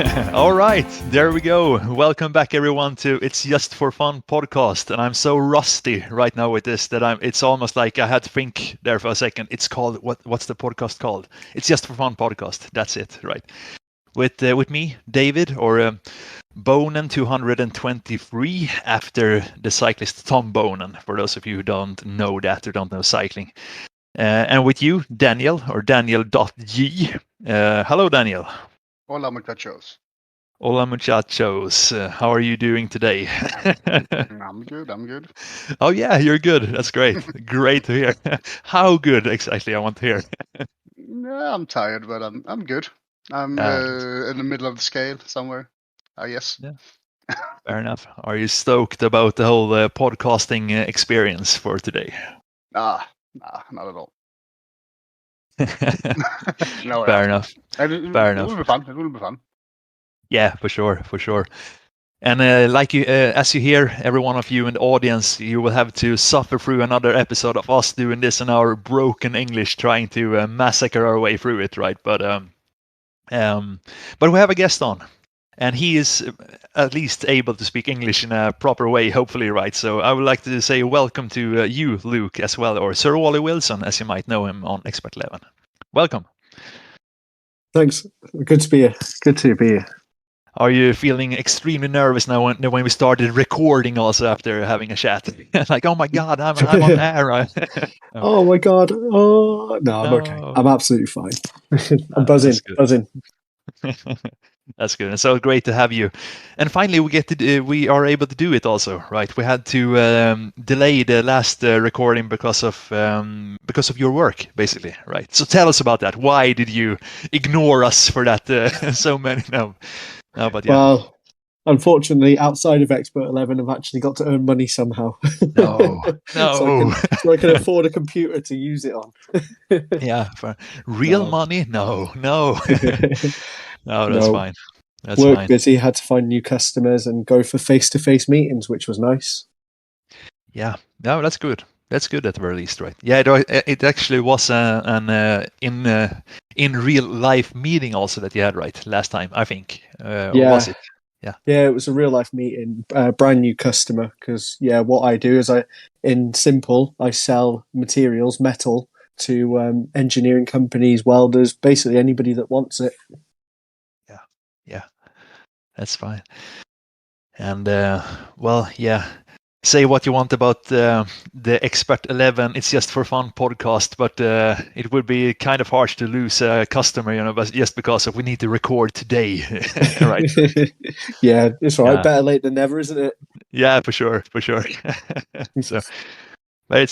All right, there we go. Welcome back, everyone, to It's Just for Fun podcast. And I'm so rusty right now with this that it's almost like I had to think there for a second. It's called what's the podcast called? It's Just for Fun podcast. That's it, right? With me, David, or Bonen 223, after the cyclist Tom Bonen. For those of you who don't know that or don't know cycling, and with you, Daniel, or Daniel.g. Hello, Daniel. Hola, muchachos. Hola, muchachos. How are you doing today? I'm good. Oh, yeah, you're good. That's great. Great to hear. How good exactly? I want to hear. Yeah, I'm tired, but I'm good. I'm in the middle of the scale somewhere, I guess. Yeah, fair enough. Are you stoked about the whole podcasting experience for today? Nah, not at all. No, fair enough. Fair enough. It will be fun. Yeah, for sure. And like you, as you hear, every one of you in the audience, you will have to suffer through another episode of us doing this in our broken English, trying to massacre our way through it, right? But we have a guest on, and he is at least able to speak English in a proper way, hopefully, right? So I would like to say welcome to you, Luke, as well, or SirWallyWilson, as you might know him on Expert 11. Welcome. Thanks. Good to be here. Are you feeling extremely nervous now when we started recording also after having a chat? Like, oh my God, I'm on air. Oh my God. Oh, no, I'm okay. I'm absolutely fine. I'm buzzing. That's good. And so great to have you. And finally, we are able to do it also, right? We had to delay the last recording because of your work, basically, right? So tell us about that. Why did you ignore us for that? So many no. No, but yeah. Well, unfortunately, outside of Expert 11, I've actually got to earn money somehow. No. so I can afford a computer to use it on. Yeah, for real money? No. No, that's fine. That's Work fine. busy, had to find new customers and go for face-to-face meetings, which was nice. Yeah, no, that's good. That's good at the very least, right? Yeah, it actually was an in real life meeting also that you had, right, last time, I think. Or was it? Yeah, it was a real life meeting, brand new customer. Because what I do is I sell materials, metal, to engineering companies, welders, basically anybody that wants it. Yeah, that's fine. And say what you want about the Expert 11 It's Just for Fun podcast, but it would be kind of harsh to lose a customer, but just because we need to record today, right? Yeah, it's all right. Yeah. Better late than never, isn't it? Yeah, for sure. So, but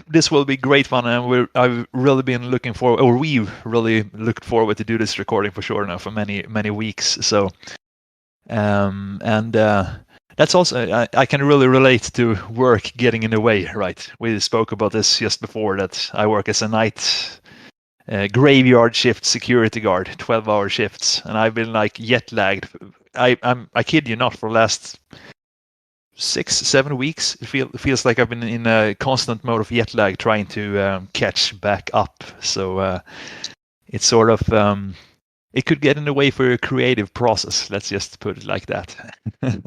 this will be great fun, and I've really been looking forward, or we've really looked forward to do this recording for sure now for many weeks. So, that's also, I can really relate to work getting in the way, right? We spoke about this just before, that I work as a night graveyard shift security guard, 12-hour shifts, and I've been like jet lagged. I kid you not, for the last 6-7 weeks, it feels like I've been in a constant mode of jet lag, trying to catch back up. So it's sort of... it could get in the way for your creative process. Let's just put it like that.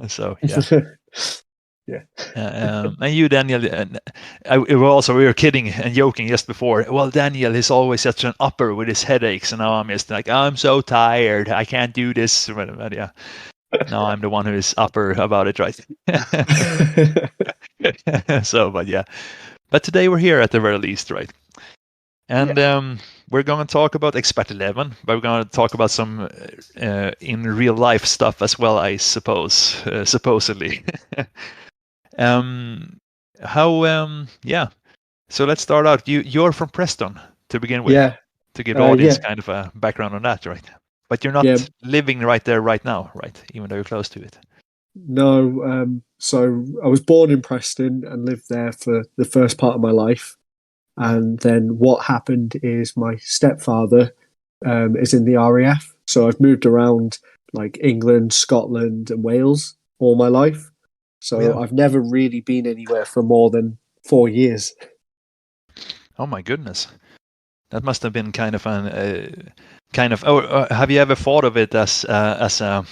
So yeah. And you, Daniel, we were kidding and joking just before. Well, Daniel is always such an upper with his headaches, and now I'm just like, I'm so tired, I can't do this. But yeah, now I'm the one who is upper about it, right? So, but today we're here at the very least, right? And we're going to talk about Expert 11, but we're going to talk about some in real life stuff as well, I suppose, supposedly. So let's start out. You're from Preston to begin with. Yeah. To give the audience kind of a background on that, right? But you're not living right there right now, right? Even though you're close to it. No. So I was born in Preston and lived there for the first part of my life. And then what happened is my stepfather is in the RAF. So I've moved around like England, Scotland and Wales all my life. So I've never really been anywhere for more than 4 years. Oh my goodness. That must have been kind of kind of, have you ever thought of it as a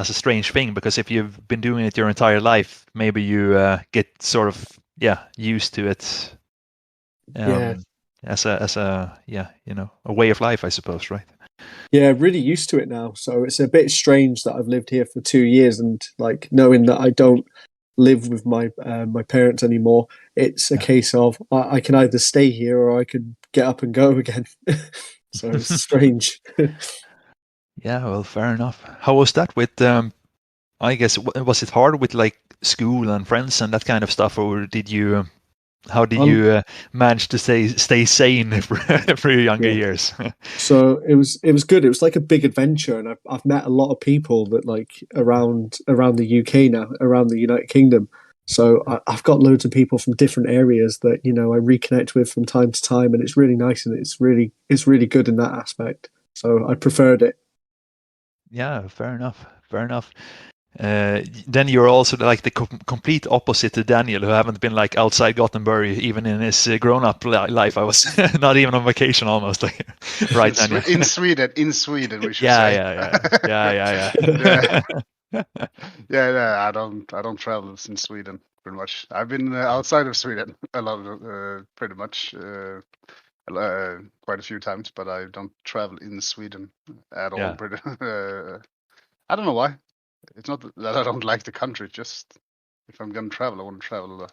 strange thing? Because if you've been doing it your entire life, maybe you get sort of used to it. As a a way of life, I suppose, right? Yeah, really used to it now. So it's a bit strange that I've lived here for 2 years and like knowing that I don't live with my parents anymore. It's a case of I can either stay here or I can get up and go again. So it's strange. Yeah, well, fair enough. How was that with I guess was it hard with like school and friends and that kind of stuff, or did you? How did you manage to stay sane for your younger years? So it was good. It was like a big adventure, and I've met a lot of people that like around the UK now, around the United Kingdom. So I've got loads of people from different areas that I reconnect with from time to time, and it's really nice and it's really good in that aspect. So I preferred it. Yeah, fair enough. Fair enough. Then you're also like the complete opposite to Daniel, who haven't been like outside Gothenburg even in his grown-up life. I was not even on vacation almost. Like, right, Daniel? In Sweden, we should yeah, say. yeah. Yeah. I don't travel in Sweden pretty much. I've been outside of Sweden a lot, pretty much, quite a few times, but I don't travel in Sweden at all. Pretty. I don't know why. It's not that I don't like the country. Just if I'm gonna travel, I want to travel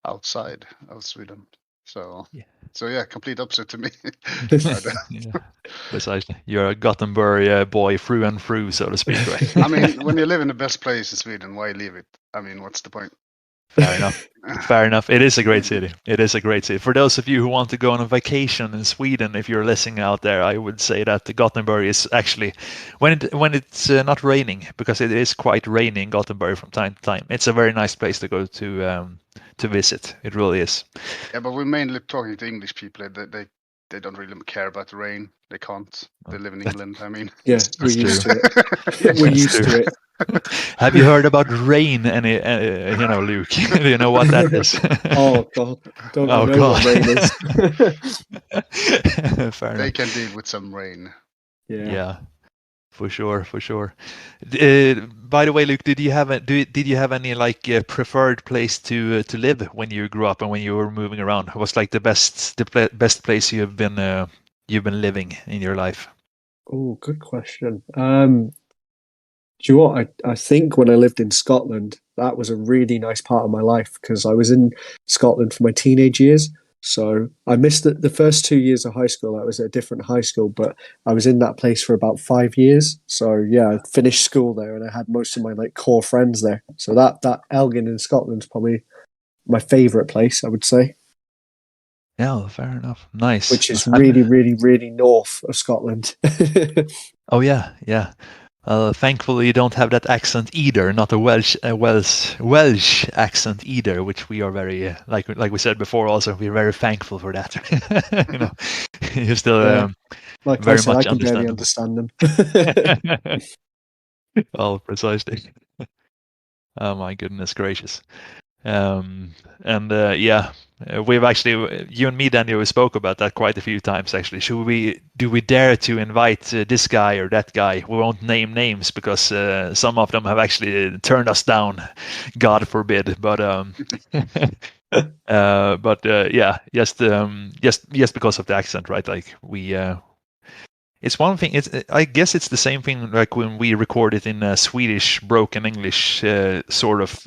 outside of Sweden. So yeah, complete opposite to me. Precisely. You're a Gothenburg boy through and through, so to speak, right? I mean, when you live in the best place in Sweden, why leave it? I mean, what's the point? Fair enough. Fair enough. It is a great city. It is a great city. For those of you who want to go on a vacation in Sweden, if you're listening out there, I would say that the Gothenburg is actually, when it's not raining, because it is quite rainy in Gothenburg from time to time, it's a very nice place to go to visit. It really is. Yeah, but we're mainly talking to English people. They don't really care about the rain. They can't. They live in England. I mean, yeah, we're used to it. We're used to it. Have you heard about rain? Luke? Do you know what that is? Oh God! Don't know what rain is. Fair enough. They can deal with some rain. Yeah. For sure. By the way, Luke, did you have any like preferred place to live when you grew up and when you were moving around? What was like the best place you've been living in your life? Oh, good question. Do you know what? I think when I lived in Scotland, that was a really nice part of my life because I was in Scotland for my teenage years. So I missed the first 2 years of high school. I was at a different high school, but I was in that place for about 5 years. So yeah, I finished school there and I had most of my like core friends there. So that Elgin in Scotland is probably my favourite place, I would say. Yeah, fair enough. Nice. Which is really, really, really north of Scotland. Oh yeah. Thankfully, you don't have that accent either, not a Welsh accent either, which we are very, like we said before, also we're very thankful for that. You still like very I said, much I can barely understand them. Well, precisely. Oh my goodness gracious. We've actually, you and me, Daniel, we spoke about that quite a few times actually. Do we dare to invite this guy or that guy? We won't name names because some of them have actually turned us down, God forbid. But just because of the accent, right? Like it's one thing. I guess it's the same thing like when we record it in Swedish broken English sort of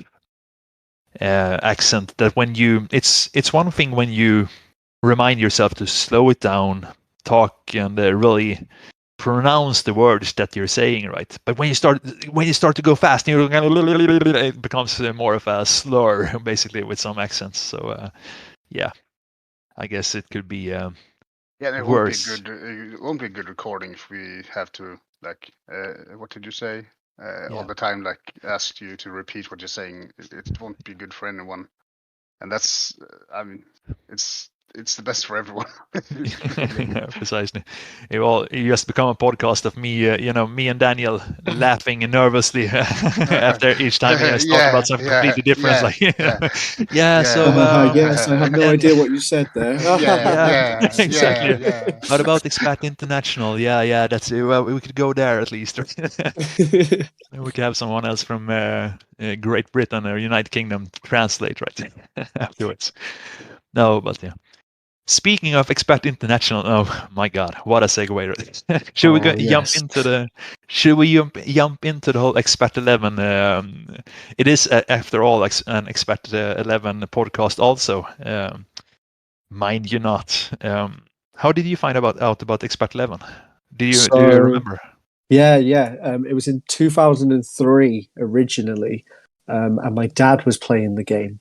accent, that when it's one thing when you remind yourself to slow it down, talk and really pronounce the words that you're saying, right? But when you start to go fast, it becomes more of a slur basically with some accents. So I guess it could be it worse. It won't be a good recording if we have to like what did you say all the time, like ask you to repeat what you're saying. It won't be good for anyone, and that's I mean it's it's the best for everyone. Yeah, precisely. You just become a podcast of me, me and Daniel laughing nervously after each time we talk about something completely different. Yes, I have no idea what you said there. Exactly. What about Expat International? Yeah, that's well, we could go there at least. We could have someone else from Great Britain or United Kingdom to translate right afterwards. No, but yeah. Speaking of Expat International, oh my God, what a segue! Should we jump into the? Should we jump into the whole Expat 11? It is, after all, an Expat 11 podcast. Also, mind you not. How did you find out about Expat 11? Do you remember? Yeah. It was in 2003 originally, and my dad was playing the game.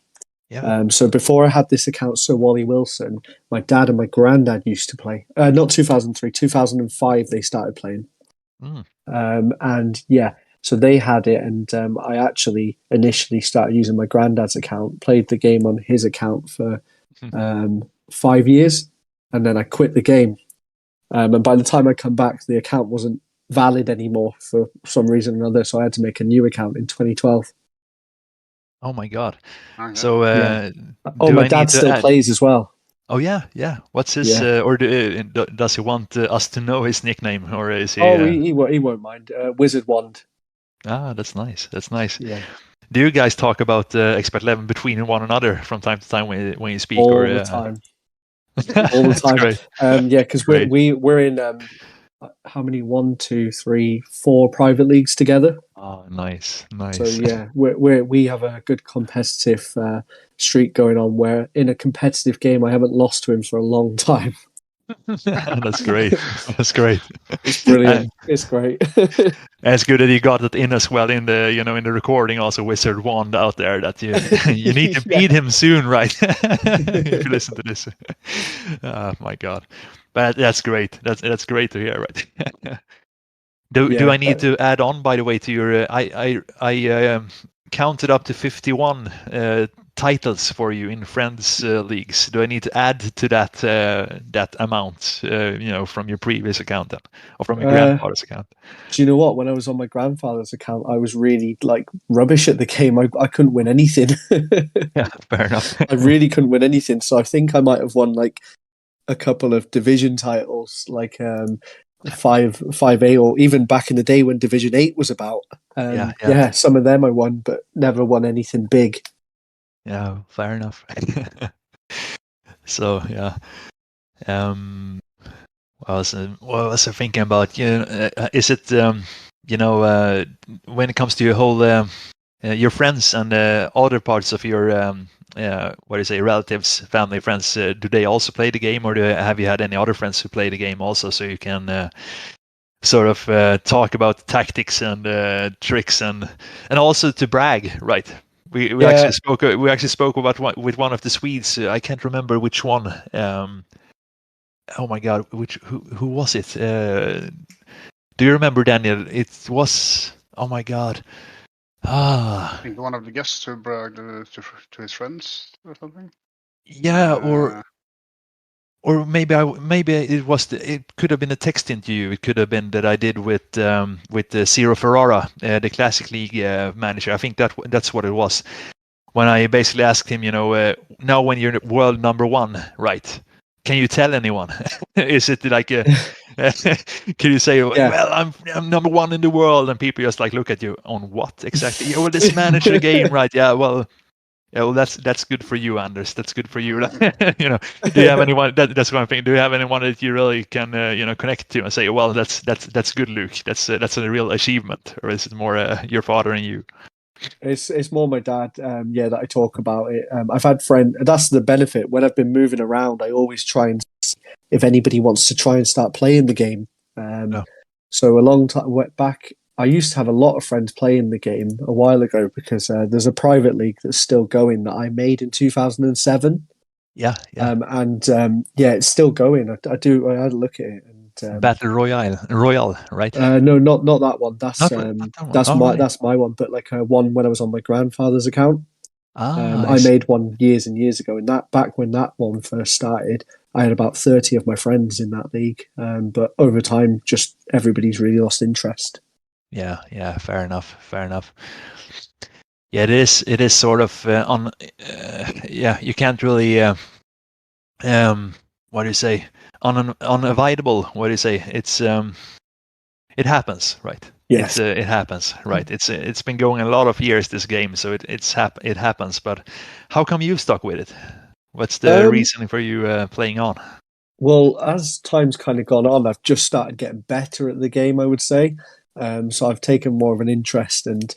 Yeah. So before I had this account, SirWallyWilson, my dad and my granddad used to play. Not 2003, 2005 they started playing. And yeah, so they had it, and I actually initially started using my granddad's account, played the game on his account for 5 years, and then I quit the game. And by the time I come back, the account wasn't valid anymore for some reason or another, so I had to make a new account in 2012. Oh my God! Okay. So, my dad still plays as well. Oh yeah. What's his? Or does he want us to know his nickname, or is he? He won't mind. Wizard Wand. Ah, that's nice. That's nice. Yeah. Do you guys talk about Expat 11 between one another from time to time when you speak? All the time. All the time. Great. Because we're in how many? 1, 2, 3, 4 private leagues together. Oh, nice. So yeah, we have a good competitive streak going on. Where in a competitive game, I haven't lost to him for a long time. That's great. That's great. It's brilliant. It's great. It's good that you got it in as well in the in the recording. Also, Wizard Wand out there that you need to beat him soon, right? If you listen to this. Oh my God, but that's great. That's great to hear, right? Do I need to add on, by the way, to your? I counted up to 51 titles for you in friends leagues. Do I need to add to that amount? From your previous account then, or from your grandfather's account? Do you know what? When I was on my grandfather's account, I was really rubbish at the game. I couldn't win anything. Yeah, fair enough. I really couldn't win anything. So I think I might have won a couple of division titles, 5A, or even back in the day when Division 8 was about. Yeah, some of them I won, but never won anything big. Yeah, fair enough. So yeah, what was I thinking about? Is it when it comes to your whole your friends and other parts of your relatives, family, friends? Do they also play the game, or have you had any other friends who play the game also, so you can sort of talk about tactics and tricks and also to brag, right? We actually spoke about with one of the Swedes. I can't remember which one. Oh my God, who was it? Do you remember, Daniel? It was. Oh my God. I think one of the guests who bragged to his friends or something. Yeah, or maybe it could have been a text interview. It could have been that I did with Zero Ferrara, the Classic League manager. I think that's what it was. When I basically asked him, now when you're world number 1, right? Can you tell anyone? Is it like can you say, well, I'm number 1 in the world, and people just look at you on what exactly? Well, this manager game, right? Yeah, well, that's good for you, Anders. That's good for you. Do you have anyone? That's one thing. Do you have anyone that you really can connect to and say, well, that's good, Luke. That's a real achievement, or is it more your father and you? It's more my dad. That I talk about it. I've had friends. That's the benefit. When I've been moving around, I always try and see if anybody wants to try and start playing the game. So a long time back, I used to have a lot of friends playing the game a while ago, because there's a private league that's still going that I made in 2007. Yeah. It's still going. I had a look at it. And, Battle Royale, right? No, not that one. That's not that one. that's my one. But one when I was on my grandfather's account. I made one years and years ago, and that back when that one first started, I had about 30 of my friends in that league. But over time, just everybody's really lost interest. Yeah, fair enough. Yeah, it is sort of you can't really what do you say, unavoidable, what do you say, it's it happens, right? Yes. It happens, right? It's been going a lot of years, this game, so it happens. But how come you stuck with it? What's the reasoning for you playing on? Well, as time's kind of gone on, I've just started getting better at the game, I would say. So I've taken more of an interest, and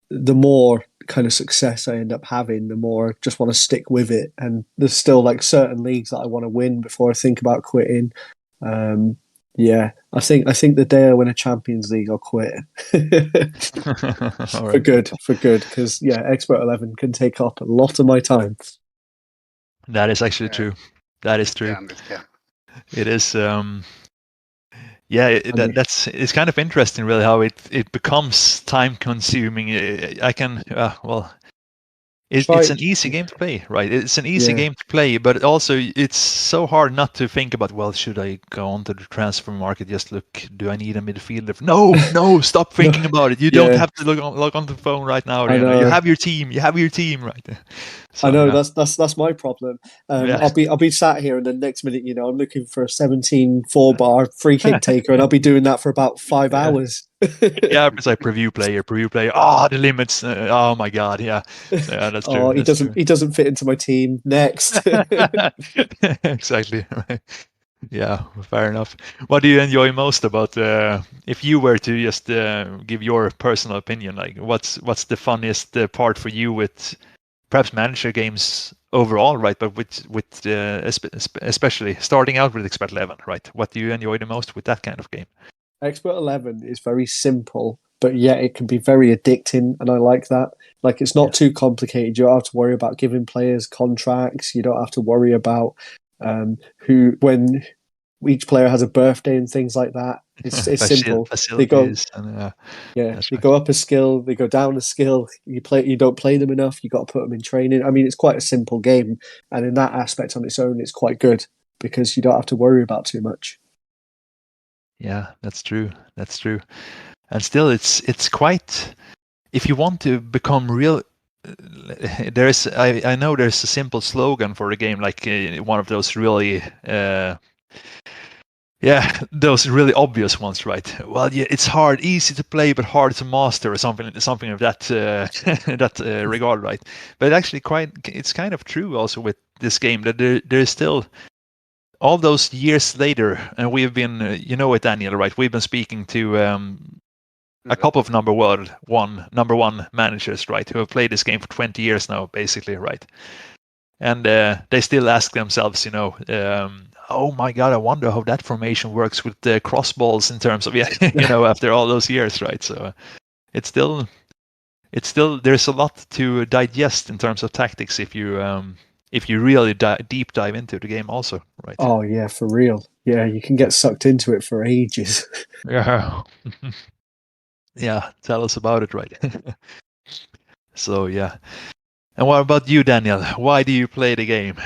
the more kind of success I end up having, the more I just want to stick with it. And there's still like certain leagues that I want to win before I think about quitting. Yeah, I think the day I win a Champions League, I'll quit. For good, because Expert 11 can take up a lot of my time. That is actually true. That is true. Yeah. It is. It's kind of interesting, really, how it becomes time consuming. It's an easy game to play, right? It's an easy game to play, but also it's so hard not to think about, well, should I go onto the transfer market? Just look, do I need a midfielder? No, stop thinking about it. You don't have to log on the phone right now. You have your team. right? So, I know that's my problem. I'll be sat here, and the next minute, I'm looking for a 17 4-bar free kick taker, and I'll be doing that for about 5 hours. It's like preview player. The limits. Oh my god, yeah. That's true. He doesn't fit into my team. Next. Exactly. Right. Yeah, fair enough. What do you enjoy most about if you were to just give your personal opinion, like what's the funniest part for you with perhaps manager games overall, right? But with especially starting out with Expert 11, right? What do you enjoy the most with that kind of game? Expert 11 is very simple, but yet it can be very addicting, and I like that. Like, it's not too complicated. You don't have to worry about giving players contracts. You don't have to worry about when each player has a birthday and things like that. It's simple. They go, they go up a skill, they go down a skill. You don't play them enough. You got to put them in training. I mean, it's quite a simple game, and in that aspect on its own, it's quite good because you don't have to worry about too much. Yeah, that's true. And still, it's quite. If you want to become real, I know there's a simple slogan for the game, like one of those really. Those really obvious ones, right? Well, it's easy to play, but hard to master, or something of that regard, right? But actually, it's kind of true also with this game that there's still all those years later, and we've been, you know it, Daniel, right? We've been speaking to a couple of number one managers, right, who have played this game for 20 years now, basically, right? And they still ask themselves, oh my God, I wonder how that formation works with the cross balls in terms of, after all those years, right? So it's still there's a lot to digest in terms of tactics if you really deep dive into the game also, right? Oh yeah, for real. Yeah, you can get sucked into it for ages. Yeah. Yeah, tell us about it, right? So yeah. And what about you, Daniel? Why do you play the game?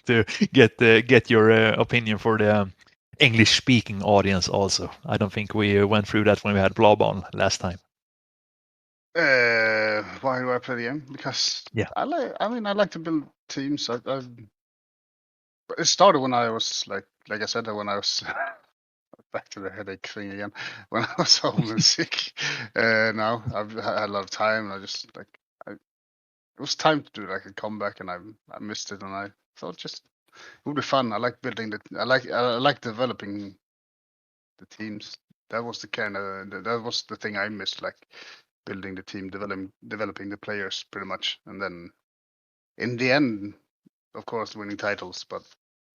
To get your opinion for the English-speaking audience also. I don't think we went through that when we had Blob on last time. Why do I play the game? Because I like to build teams. It started when I was like I said, when I was back to the headache thing again. When I was home and sick. Now I've had a lot of time, and I just it was time to do like a comeback, and I missed it, and I thought it would be fun. I like building I like developing the teams. That was that was the thing I missed, like building the team, developing the players pretty much, and then in the end, of course, winning titles. But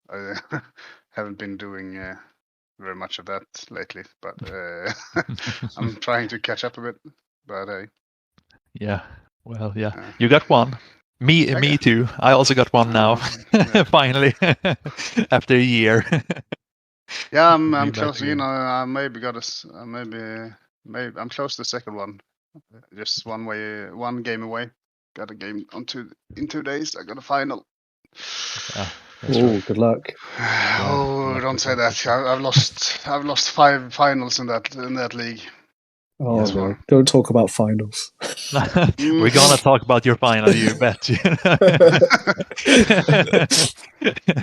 I haven't been doing very much of that lately. But I'm trying to catch up a bit. But yeah, well, yeah, you got one. Me too. I also got one now. Finally, after a year. Yeah, I'm close. I maybe got maybe I'm close to the second one. Just one game away. got a game in 2 days. I got a final. Oh, good luck. Oh, don't say that. I've lost 5 finals in that league. Oh no! Don't talk about finals. We're gonna talk about your final, you bet.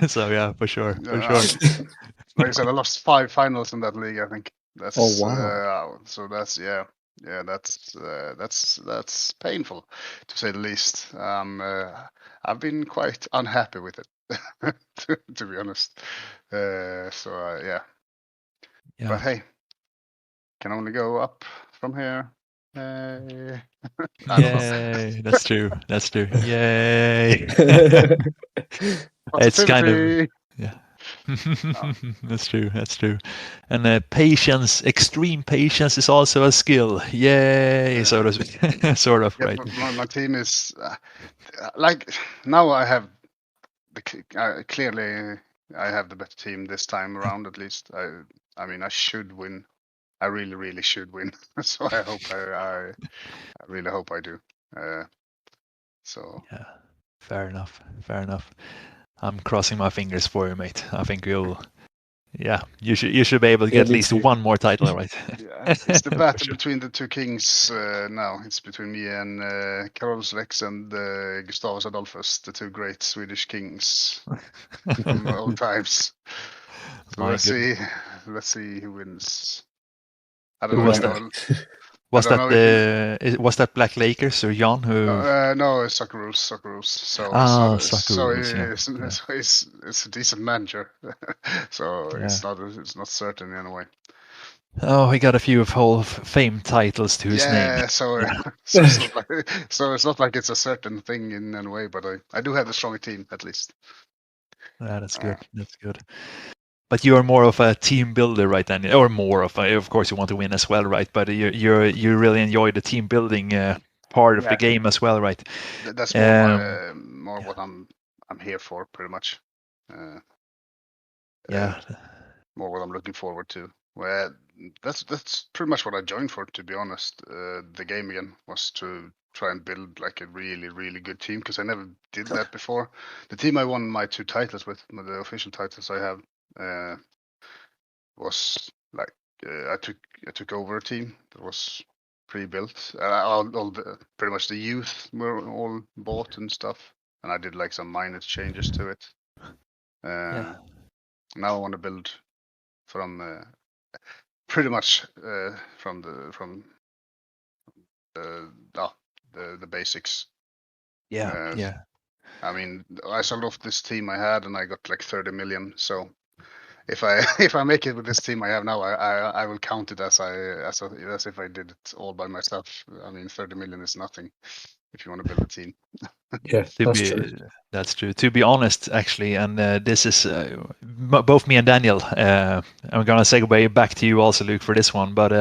So yeah, for sure. Like I said, I lost 5 finals in that league. I think that's. Oh wow! So that's that's painful, to say the least. I've been quite unhappy with it, to be honest. Yeah. But hey, can only go up from here. Yay! That's true. Yay! It's kind of That's true. And extreme patience is also a skill. Yay! Sort of, right? My team is like now. I have clearly I have the better team this time around. At least I mean I should win. I really should win. So I hope I really hope I do. So yeah, fair enough. I'm crossing my fingers for you, mate. I think you should be able to get at least one more title, right? Yeah, it's the battle between the 2 kings now. It's between me and Carolus Rex and Gustavus Adolphus, the 2 great Swedish kings from old times. So let's see who wins. I don't know. Was that Black Lakers or Jan who? No, Socceroos. So it's a decent manager. So it's not certain in a way. Oh, he got a few Hall of Fame titles to his name. So it's not like it's a certain thing in any way, but I do have a strong team at least. Yeah, that's good. That's good. But you're more of a team builder, right? Then, or more of course, you want to win as well, right? But you really enjoy the team building part of the game as well, right? That's more what I'm here for, pretty much. More what I'm looking forward to. Well, that's pretty much what I joined for, to be honest. The game again was to try and build like a really good team, because I never did that before. The team I won my 2 titles with, the official titles I have, was like I took over a team that was pre-built. Pretty much the youth were all bought and stuff, and I did like some minor changes to it. Now I want to build from pretty much from the basics. I mean, I sold off this team I had, and I got like 30 million. So if I make it with this team I have now, I will count it as if I did it all by myself. I mean, 30 million is nothing if you want to build a team. Yeah, that's true. To be honest, actually, and this is both me and Daniel. I'm gonna segue back to you also, Luke, for this one. But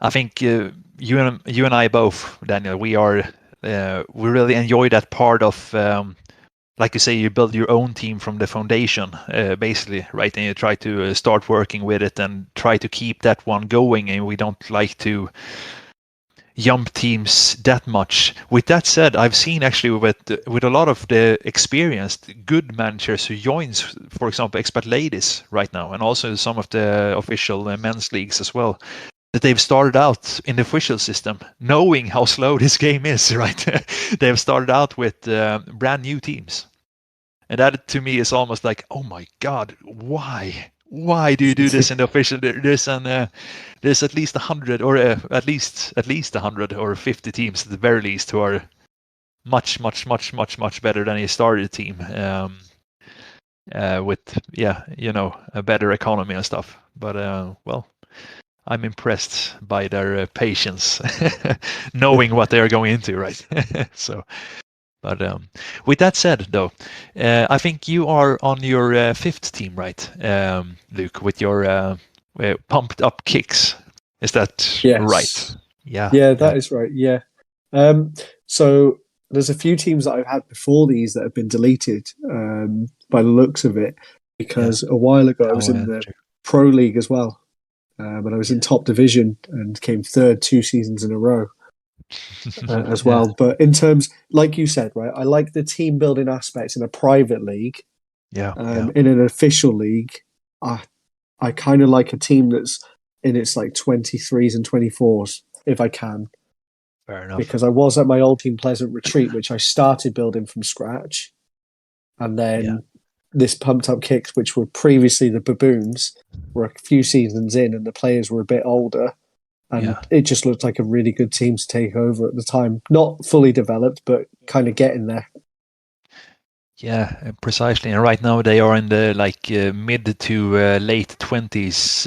I think you and I both, Daniel, we really enjoy that part of. Like you say, you build your own team from the foundation, basically, right? And you try to start working with it and try to keep that one going. And we don't like to jump teams that much. With that said, I've seen actually with a lot of the experienced good managers who joins, for example, Expat Ladies right now, and also some of the official men's leagues as well, that they've started out in the official system, knowing how slow this game is, right? They've started out with brand new teams. And that to me is almost like, oh my God, why? Why do you do this in the official? There's at least 100 or at least 100 or 50 teams at the very least who are much better than a starter team with a better economy and stuff. But well, I'm impressed by their patience, knowing what they are going into, right? So, but with that said, though, I think you are on your 5th team, right, Luke, with your pumped up kicks. Is that right? Yeah, that is right. Yeah. So there's a few teams that I've had before these that have been deleted by the looks of it, because a while ago I was in the Pro League as well. And I was in top division and came 3rd 2 seasons in a row. as well. But in terms, like you said, right, I like the team building aspects in a private league. In an official league, I kind of like a team that's in its like 23s and 24s, if I can. Fair enough. Because I was at my old team Pleasant Retreat, which I started building from scratch. And then this Pumped Up Kicks, which were previously the Baboons, were a few seasons in and the players were a bit older. And it just looked like a really good team to take over at the time. Not fully developed, but kind of getting there. Yeah, precisely. And right now they are in the mid to late 20s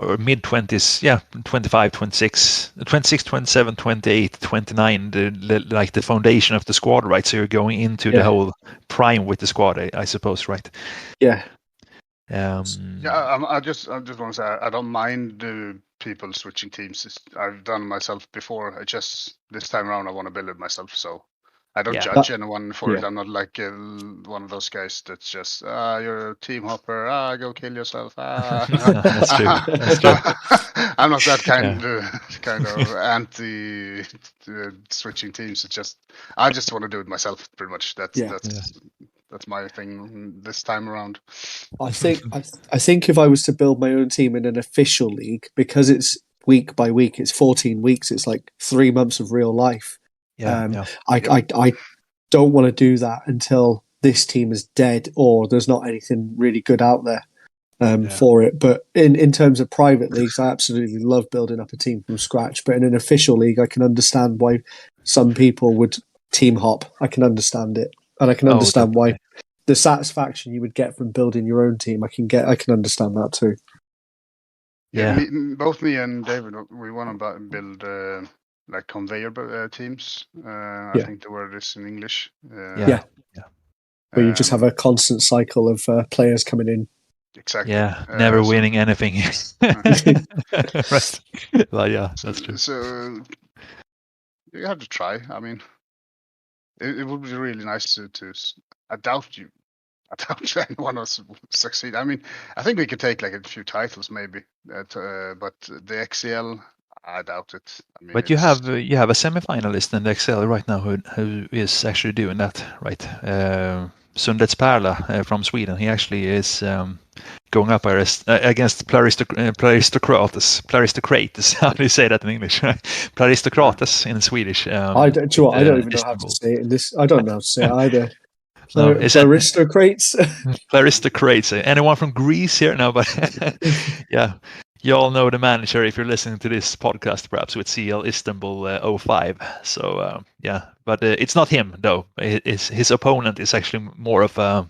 or mid 20s. Yeah, 25, 26, 26, 27, 28, 29. The foundation of the squad, right? So you're going into the whole prime with the squad, I suppose, right? Yeah. I just want to say I don't mind people switching teams. I've done myself before. This time around I want to build it myself. So. I don't judge anyone for it. I'm not like one of those guys that's just, you're a team hopper, go kill yourself. That's true. That's true. I'm not that kind of anti switching teams. It's just, I just want to do it myself, pretty much. That's my thing this time around. I think if I was to build my own team in an official league, because it's week by week, it's 14 weeks, it's like 3 months of real life. I don't want to do that until this team is dead or there's not anything really good out there for it. But in terms of private leagues, I absolutely love building up a team from scratch. But in an official league, I can understand why some people would team hop. I can understand it, and I can understand why the satisfaction you would get from building your own team. I can understand that too. Yeah, both me and David, we want to build. Like conveyor teams. I think the word is in English. Where you just have a constant cycle of players coming in. Exactly. Yeah, never winning anything. Right. Well, yeah, that's true. So you have to try. I mean, it would be really nice to I doubt anyone will succeed. I mean, I think we could take like a few titles maybe, but the XCL. I doubt it. I mean, but you have a semi-finalist in the XL right now who is actually doing that, right? Sundets Perla from Sweden. He actually is going up against Plaristocrates. How do you say that in English? Plaristocrates in Swedish. I don't even know how to say it in this. I don't know how to say it either. Aristocrates. Aristocrates. Anyone from Greece here? No, but yeah. You all know the manager if you're listening to this podcast, perhaps with CL Istanbul 05. So but it's not him though. His opponent is actually more of a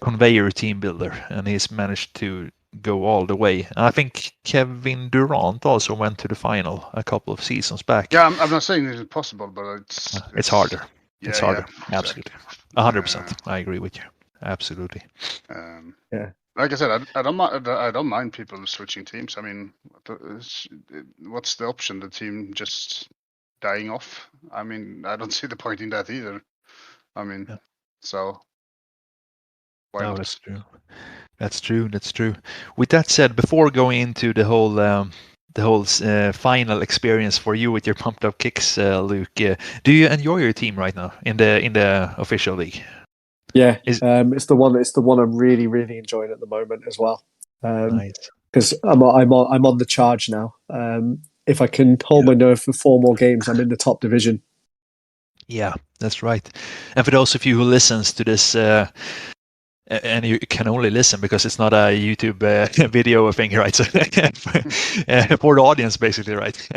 conveyor team builder, and he's managed to go all the way. And I think Kevin Durant also went to the final a couple of seasons back. Yeah, I'm not saying it's impossible, but it's harder. Yeah, it's harder. Yeah, absolutely, 100%. I agree with you. Absolutely. Like I said, I don't mind people switching teams. I mean, what's the option? The team just dying off? I mean, I don't see the point in that either. I mean, so why not? That's true. That's true. With that said, before going into the whole final experience for you with your Pumped Up Kicks, Luke, do you enjoy your team right now in the official league? Yeah, it's the one I'm really, really enjoying at the moment as well. Nice. Because I'm on the charge now. If I can hold my nerve for 4 more games, I'm in the top division. Yeah, that's right. And for those of you who listens to this, and you can only listen because it's not a YouTube video thing, right? So for the audience, basically, right?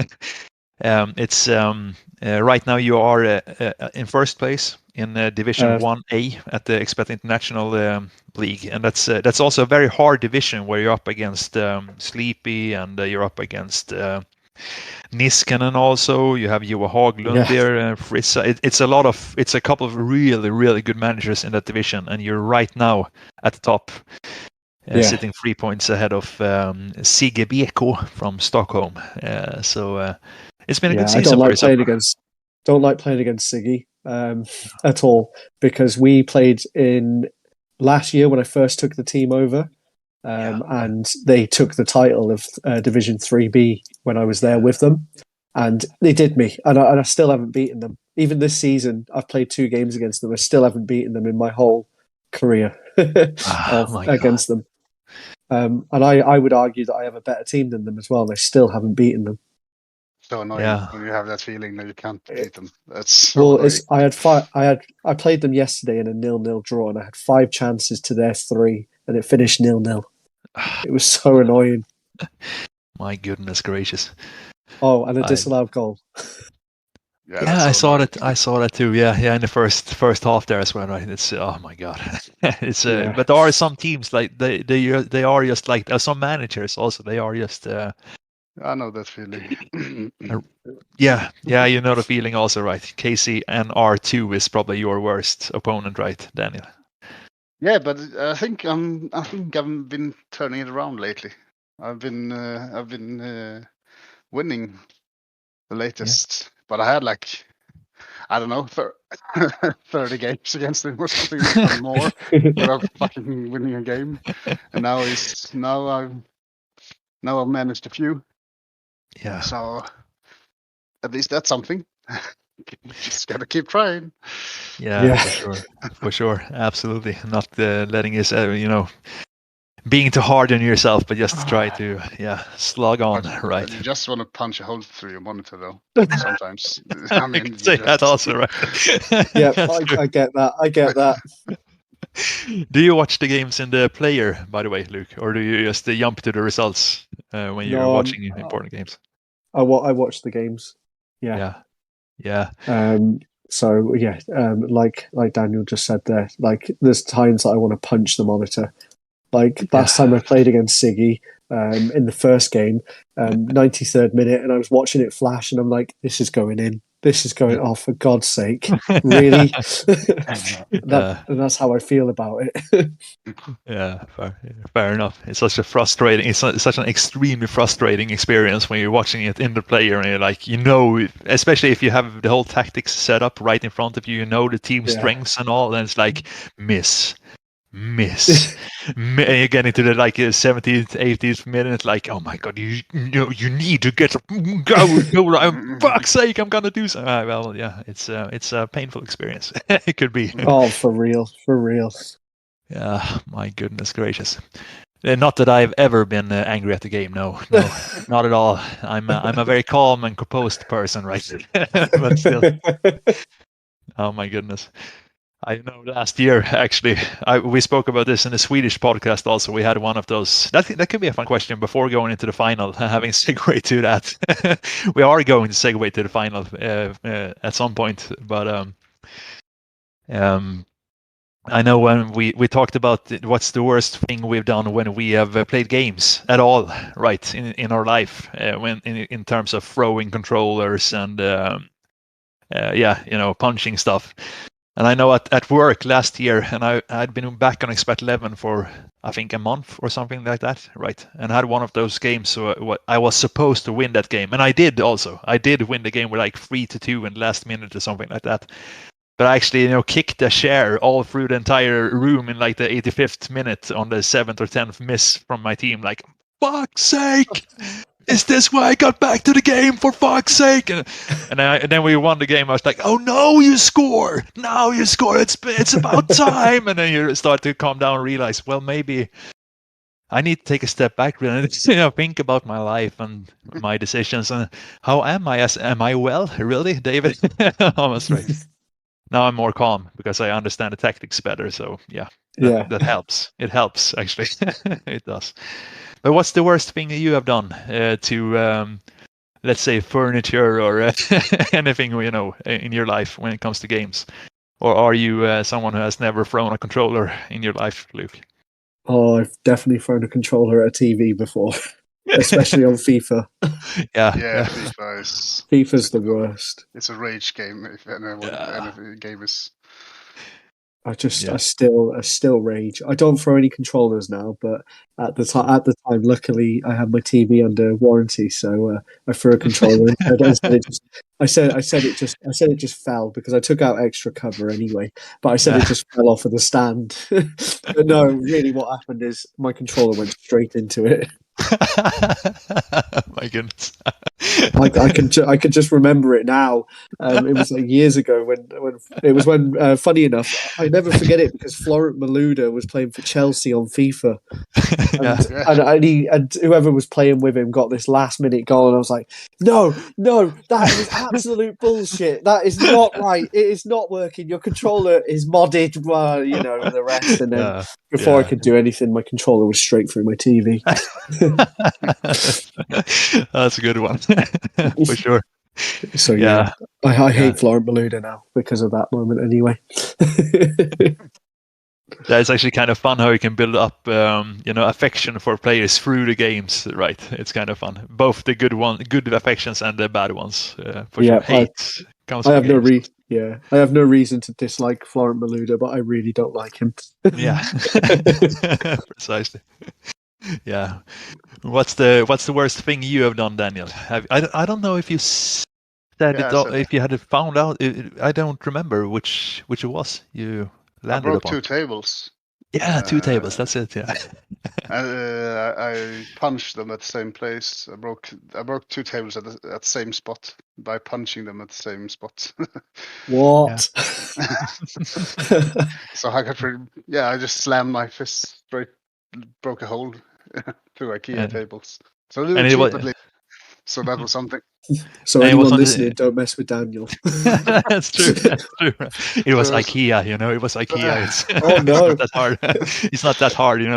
It's right now you are in first place in Division 1A at the Expat International League, and that's also a very hard division where you're up against Sleepy, and you're up against Niskanen also. You have Joa Haglund there, Frissa. It's a couple of really, really good managers in that division, and you're right now at the top, sitting 3 points ahead of Sigge Beko from Stockholm. So it's been a good season. Don't like playing against Siggy at all, because we played in last year when I first took the team over. And they took the title of Division 3B when I was there with them. And they did me, and I still haven't beaten them. Even this season, I've played 2 games against them. I still haven't beaten them in my whole career against them. And I would argue that I have a better team than them as well, and I still haven't beaten them. So annoying when you have that feeling that you can't beat them. That's so well. annoying. I played them yesterday in a 0-0 draw, and I had 5 chances to their 3, and it finished 0-0. It was so annoying. My goodness gracious! Oh, and a disallowed goal. Yeah, I saw that. I saw that too. Yeah, in the first half there as well. Right? It's oh my god. It's but there are some teams like they are just like some managers also. They are just. I know that feeling. Yeah, you know the feeling also, right? KC and R2 is probably your worst opponent, right, Daniel? Yeah, but I think I've been turning it around lately. I've been winning the latest, but I had like, I don't know, 30 games against him or something more without fucking winning a game. And now I've managed a few. Yeah. So at least that's something. Just gotta keep trying. Yeah. For sure, absolutely. Not letting us, being too hard on yourself, but just try to, slog on, right? You just want to punch a hole through your monitor, though. Sometimes. I mean, say that also, right? Yeah, I get that. Do you watch the games in the player, by the way, Luke, or do you just jump to the results when you're watching important games? I watch the games. Yeah. So like Daniel just said there, like there's times that I want to punch the monitor. Like last time I played against Siggy in the first game, 93rd minute, and I was watching it flash, and I'm like, this is going in. This is going off, for God's sake. Really? And that's how I feel about it. Yeah, fair enough. It's such such an extremely frustrating experience when you're watching it in the player, and you're like, especially if you have the whole tactics set up right in front of you, the team strengths and all, and it's like miss. And you get into the 17th, 18th minute, like, oh my god, you need to go. Fuck's sake, I'm gonna do something. Well, yeah, it's a painful experience. It could be. Oh, for real. Yeah, my goodness gracious. Not that I've ever been angry at the game. No, not at all. I'm a very calm and composed person, right? But still, oh my goodness. I know last year, actually, we spoke about this in the Swedish podcast also. We had one of those. That could be a fun question before going into the final, having segue to that. We are going to segue to the final at some point. But I know when we talked about what's the worst thing we've done when we have played games at all, right, in our life, when in terms of throwing controllers and, punching stuff. And I know at work last year, and I'd been back on Expert 11 for, I think, a month or something like that, right? And I had one of those games, so I was supposed to win that game. And I did also. I did win the game with 3-2 in the last minute or something like that. But I actually, kicked a chair all through the entire room in the 85th minute on the 7th or 10th miss from my team. Like, fuck's sake! Is this why I got back to the game, for fuck's sake? And then we won the game. I was like, oh no, you score! Now you score! It's about time! And then you start to calm down and realize, well, maybe I need to take a step back and think about my life and my decisions and how am I? Am I well, really, David? Almost right. Now I'm more calm because I understand the tactics better. So that helps. It helps, actually. It does. But what's the worst thing you have done to, let's say, furniture or anything, in your life when it comes to games? Or are you someone who has never thrown a controller in your life, Luke? Oh, I've definitely thrown a controller at a TV before, especially on FIFA. Yeah, FIFA's the worst. It's a rage game if any game is. I still rage. I don't throw any controllers now, but at the time, luckily, I had my TV under warranty, so I threw a controller. I said it just fell because I took out extra cover anyway. But I said it just fell off of the stand. But no, really, what happened is my controller went straight into it. My goodness. I can just remember it now. It was like years ago when funny enough, I never forget it because Florent Malouda was playing for Chelsea on FIFA, Yeah. and whoever was playing with him got this last minute goal, and I was like, no, that is absolute bullshit. That is not right. It is not working. Your controller is modded, the rest. And then before I could do anything, my controller was straight through my TV. That's a good one for sure. So yeah, I hate Florent Malouda now because of that moment. Anyway. That's actually kind of fun how you can build up, affection for players through the games, right? It's kind of fun. Both the good affections and the bad ones. For sure. Hate comes. I have I have no reason to dislike Florent Malouda, but I really don't like him. Yeah, precisely. Yeah. What's the worst thing you have done, Daniel? I don't know if you said if you had found out. I don't remember which it was you. I broke 2 tables. Yeah, 2 tables. That's it. Yeah. I punched them at the same place. I broke 2 tables at the same spot by punching them at the same spot. What? So I I just slammed my fist straight, broke a hole through IKEA tables. So stupidly. So that was something. So anyone listening, don't mess with Daniel. That's true. It was IKEA, It was IKEA. Oh no, it's not that hard. It's not that hard, It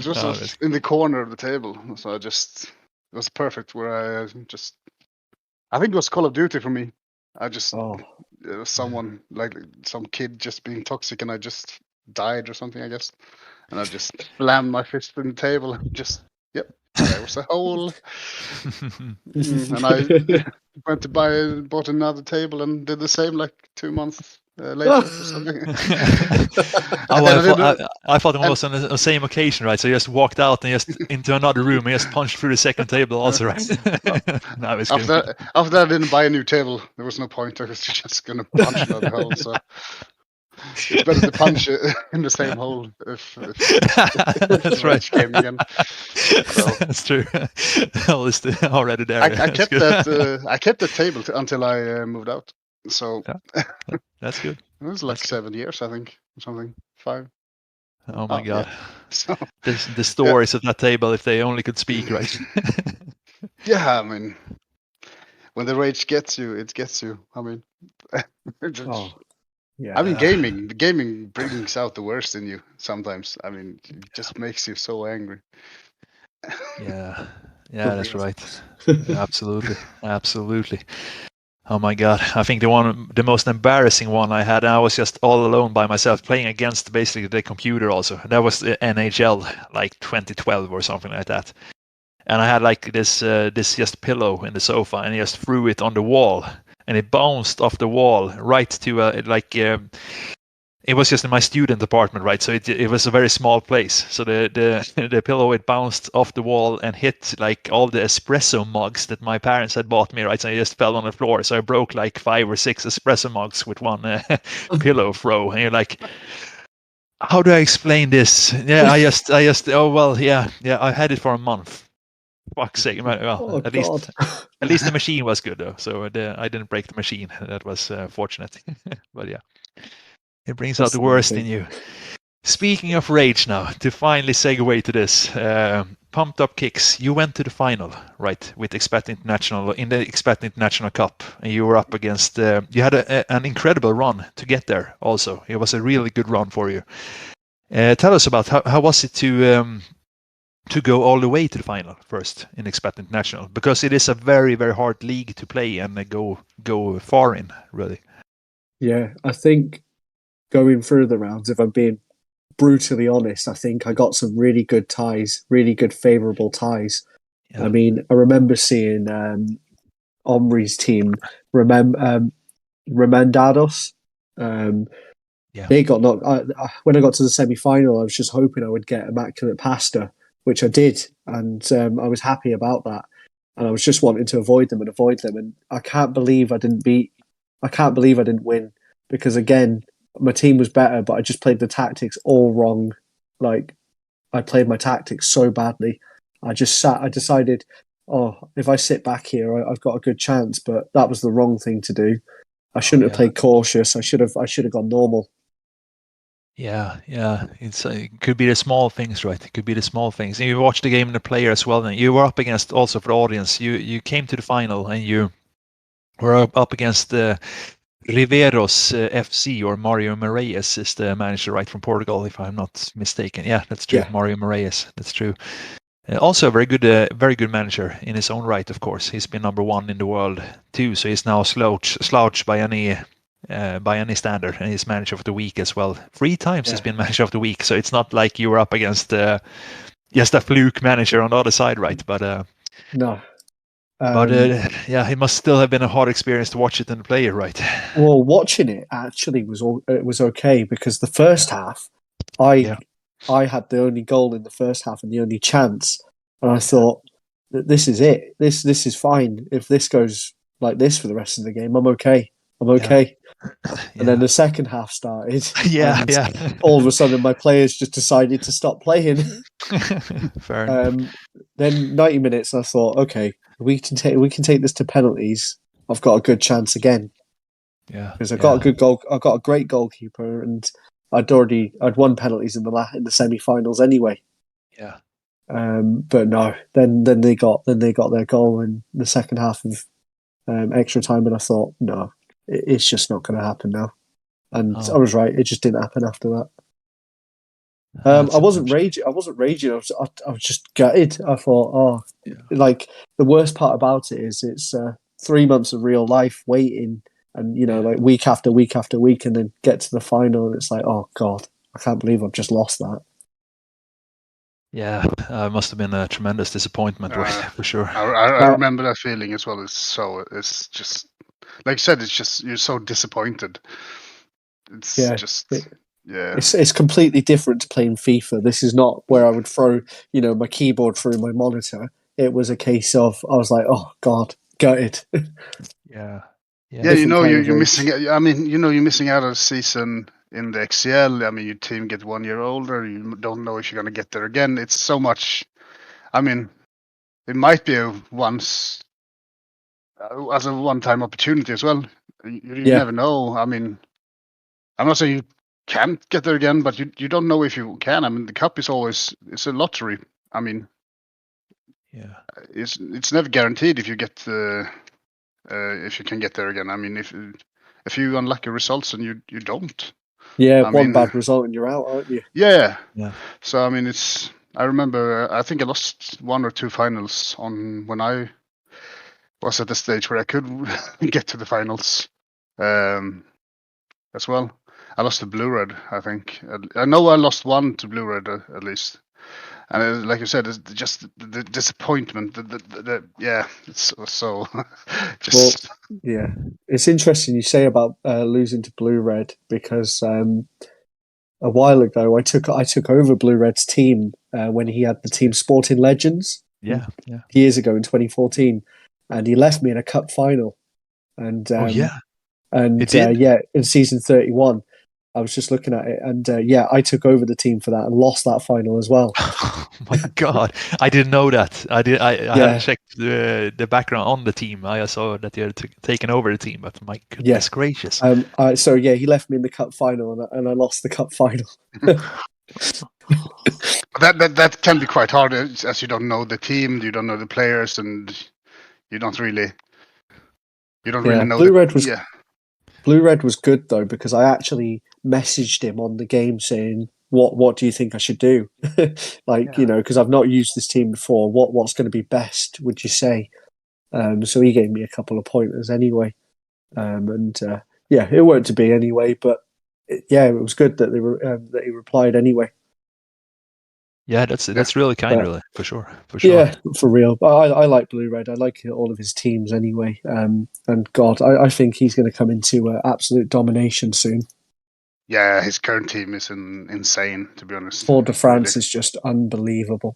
was in the corner of the table, so it was perfect. Where I think it was Call of Duty for me. It was someone like some kid just being toxic, and I just died or something, I guess. And I just slammed my fist in the table and just. Yep, there was a hole. And I went to bought another table and did the same like 2 months later or something. I thought it was on the same occasion, right? So you just walked out and just into another room and just punched through the second table also, right? After that, I didn't buy a new table. There was no point. I was just going to punch another hole. So it's better to punch it in the same hole if that's right. Came again. So, that's true. Already there. I kept that. I kept the table until I moved out. So that's good. It was like 7 years, I think, or something. 5. Oh my god! Yeah. So, the stories of that table, if they only could speak, right? Yeah, I mean, when the rage gets you, it gets you. I mean, yeah. I mean, gaming brings out the worst in you sometimes. I mean, it just makes you so angry. Yeah, that's right. Absolutely. Oh my god! I think the most embarrassing one I had, I was just all alone by myself playing against basically the computer. Also, that was the NHL, like 2012 or something like that. And I had like this just pillow in the sofa, and I just threw it on the wall, and it bounced off the wall right to it was just in my student apartment, right? So it was a very small place. So the pillow, it bounced off the wall and hit like all the espresso mugs that my parents had bought me, right? So it just fell on the floor. So I broke like 5 or 6 espresso mugs with one pillow throw. And you're like, how do I explain this? Yeah, I just I had it for a month. Fuck's sake! Well, at least the machine was good though, so I didn't break the machine. That was fortunate. But yeah, it brings out the worst in you. Speaking of rage, now to finally segue to this, Pumped Up Kicks. You went to the final, right, with Expat International in the Expat International Cup, and you were up against. You had an incredible run to get there. Also, it was a really good run for you. Tell us about how was it to go all the way to the final first in Expat International, because it is a very, very hard league to play and go far in, really. Yeah, I think going through the rounds, if I'm being brutally honest, I think I got some really good ties, really good favourable ties. Yeah. I mean, I remember seeing Omri's team, Remendados. They got knocked. When I got to the semi-final, I was just hoping I would get Immaculate Pasta, which I did, and I was happy about that. And I was just wanting to avoid them. And I can't believe I didn't win, because again, my team was better, but I just played the tactics all wrong. Like, I played my tactics so badly. I decided if I sit back here, I've got a good chance. But that was the wrong thing to do. I shouldn't have played cautious. I should have gone normal. Yeah. It could be the small things, right? It could be the small things. And you watched the game and the player as well. And you were up against, also for the audience, you came to the final and you were up against Riveros FC, or Mario Moraes is the manager, right, from Portugal, if I'm not mistaken. Yeah, that's true. Yeah. Mario Moraes, that's true. Also a very good manager in his own right, of course. He's been number 1 in the world too, so he's now slouched by any standard, and he's manager of the week as well. 3 times he's been manager of the week, so it's not like you were up against just a fluke manager on the other side, right? But no. But it must still have been a hard experience to watch it and play it, right? Well, watching it actually was okay, because the first half, I had the only goal in the first half and the only chance, and I thought, this is it. This is fine. If this goes like this for the rest of the game, I'm okay. And then the second half started. All of a sudden, my players just decided to stop playing. Fair enough. Then 90 minutes, I thought, okay, we can take this to penalties. I've got a good chance again. Yeah, because I've got a good goal. I've got a great goalkeeper, and I'd won penalties in the semi-finals anyway. Yeah. But no, then they got their goal in the second half of extra time, and I thought, no, it's just not going to happen now. And I was right; it just didn't happen after that. I wasn't raging. I was just gutted. I thought, like, the worst part about it is it's 3 months of real life waiting, and like week after week after week, and then get to the final, and it's like, oh God, I can't believe I've just lost that. Yeah, it must have been a tremendous disappointment, right? For sure. I remember that feeling as well. It's just, like you said, it's just, you're so disappointed. It's completely different to playing FIFA. This is not where I would throw, my keyboard through my monitor. It was a case of, I was like, oh God, gutted. Yeah. You're missing. I mean, you're missing out on a season in the XCL. I mean, your team gets 1 year older. You don't know if you're going to get there again. It's so much. I mean, it might be a one-time opportunity as well. You never know. I mean, I'm not saying you can't get there again, but you don't know if you can. I mean, the cup is it's a lottery. I mean, it's never guaranteed if you get if you can get there again. I mean, if you unlucky results and you don't. Yeah, one bad result and you're out, aren't you? Yeah. So I mean, I remember. I think I lost 1 or 2 finals when I was at the stage where I could get to the finals. As well, I lost to Blue Red. I think I know I lost 1 to Blue Red at least. And like you said, it's just the disappointment. It's so just. Well, yeah, it's interesting you say about losing to Blue Red, because a while ago I took over Blue Red's team when he had the team Sporting Legends. Yeah. Years ago in 2014, and he left me in a cup final. And in season 31. I was just looking at it, and I took over the team for that and lost that final as well. Oh my God, I didn't know that. I hadn't checked the background on the team. I saw that you had taken over the team, but my goodness gracious. He left me in the cup final, and I lost the cup final. That can be quite hard, as you don't know the team, you don't know the players, and you don't really know. Blue Red was good though, because I actually messaged him on the game saying, "What do you think I should do?" Because I've not used this team before. What's going to be best, would you say? So he gave me a couple of pointers anyway, it worked to be anyway. But it was good that that he replied anyway. Yeah, that's really kind, really, for sure. Yeah, for real. I like Blue Red. I like all of his teams anyway. And God, I think he's going to come into absolute domination soon. Yeah, his current team is insane, to be honest. Tour de France is just unbelievable.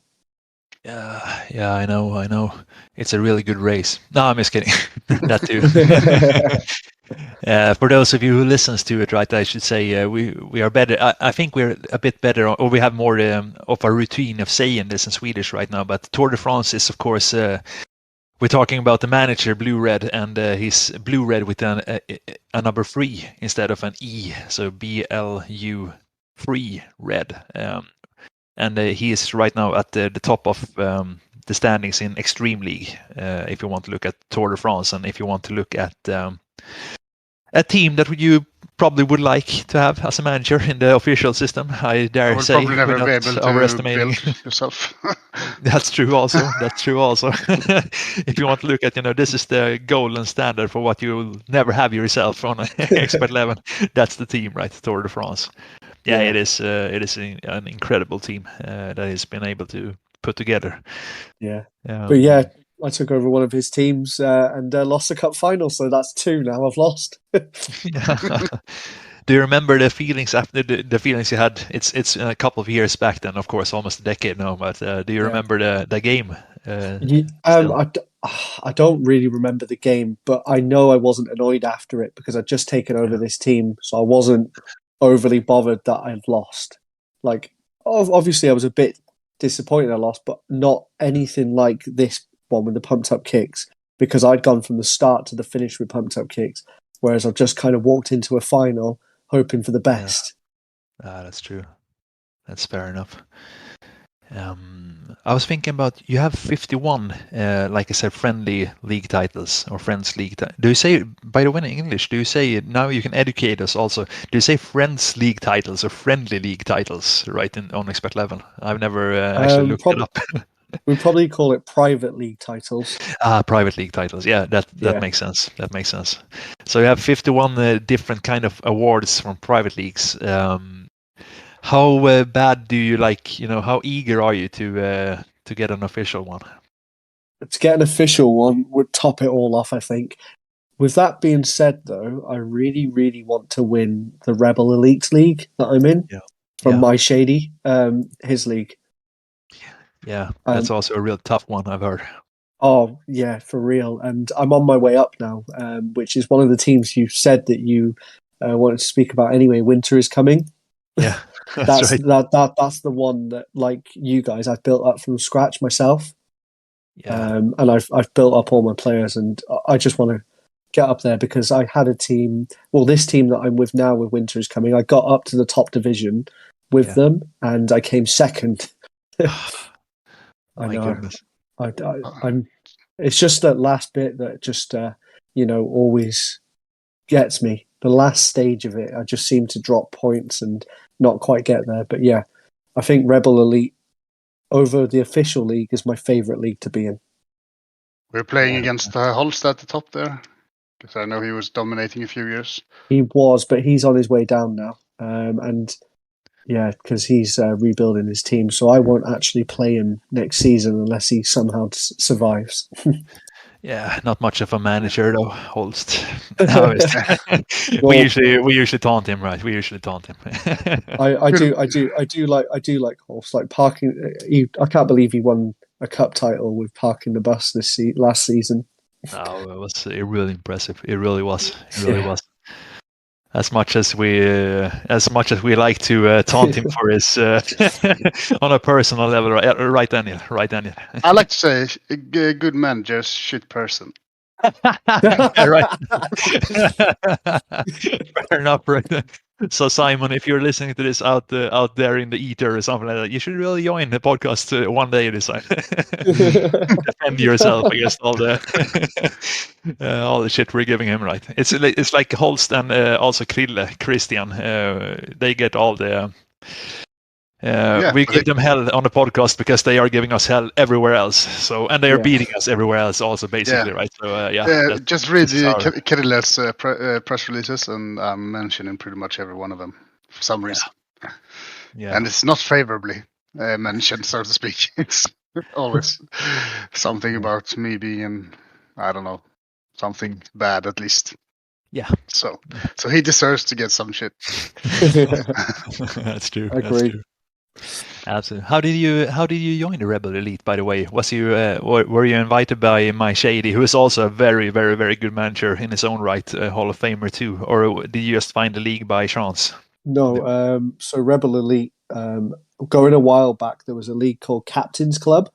Yeah, I know. It's a really good race. No, I'm just kidding. That too. For those of you who listens to it, right, I should say we are better. I think we're a bit better, or we have more of a routine of saying this in Swedish right now. But Tour de France is, of course, we're talking about the manager blue-red, and he's blue-red with a number 3 instead of an E, so BLU 3 red. And he is right now at the top of the standings in Extreme League, if you want to look at Tour de France, and if you want to look at a team that you probably would like to have as a manager in the official system, I dare say. Probably never be able to overestimating build yourself. That's true also. If you want to look at, this is the golden standard for what you will never have yourself on Expert 11. That's the team, right? Tour de France. Yeah, it is an incredible team that he's been able to put together. Yeah. But yeah, I took over one of his teams and lost the cup final, so that's 2 now I've lost. Do you remember the feelings after the feelings you had? It's a couple of years back then, of course, almost a decade now. But do you remember the game? I don't really remember the game, but I know I wasn't annoyed after it because I'd just taken over this team, so I wasn't overly bothered that I'd lost. Like, obviously, I was a bit disappointed I lost, but not anything like this one with the pumped up kicks, because I'd gone from the start to the finish with pumped up kicks, whereas I've just kind of walked into a final hoping for the best. Yeah. That's true. That's fair enough. I was thinking about, you have 51, like I said, friendly league titles or friends league. Do you say, by the way, in English, do you say, now you can educate us also, do you say friends league titles or friendly league titles, right, on Expert 11? I've never actually looked it up. We probably call it private league titles. Private league titles. Yeah, that makes sense. That makes sense. So you have 51 different kind of awards from private leagues. How bad do you like? How eager are you to get an official one? To get an official one would top it all off, I think. With that being said, though, I really, really want to win the Rebel Elite League that I'm in from My Shady, his league. Yeah, that's also a real tough one, I've heard. Oh, yeah, for real. And I'm on my way up now, which is one of the teams you said that you wanted to speak about anyway. Winter is coming. Yeah, that's right. That's the one that, like you guys, I've built up from scratch myself. Yeah. And I've built up all my players, and I just want to get up there because I had a team. Well, this team that I'm with now with Winter is coming. I got up to the top division with them, and I came second. I know. I'm. It's just that last bit that just always gets me. The last stage of it, I just seem to drop points and not quite get there. But yeah, I think Rebel Elite over the official league is my favourite league to be in. We're playing against Holst at the top there, because I know he was dominating a few years. He was, but he's on his way down now. And yeah, because he's rebuilding his team. So I won't actually play him next season unless he somehow survives. Yeah, not much of a manager though, Holst. We usually taunt him, right? We usually taunt him. I do like Holst. Like parking, I can't believe he won a cup title with parking the bus last season. No, it was really impressive. It really was. It really was. As much as we like to taunt him for his on a personal level, right, Daniel? I like to say a good manager, shit person. Right. Fair enough, right? So Simon, if you're listening to this out there in the ether or something like that, you should really join the podcast one day this time. Defend yourself against all the shit we're giving him, right? It's like Holst and also Christian. They get all the. We give them hell on the podcast because they are giving us hell everywhere else. So, and they are beating us everywhere else also, basically, right? So, just read Kirill's press releases, and I'm mentioning pretty much every one of them for some reason. Yeah, and it's not favorably mentioned, so to speak. It's always something about me being, I don't know, something bad at least. Yeah. So he deserves to get some shit. That's true. I agree. That's true. Absolutely. How did you join the Rebel Elite? By the way, were you invited by My Shady, who is also a very, very, very good manager in his own right, a Hall of Famer too, or did you just find the league by chance? No. So Rebel Elite, going a while back, there was a league called Captain's Club,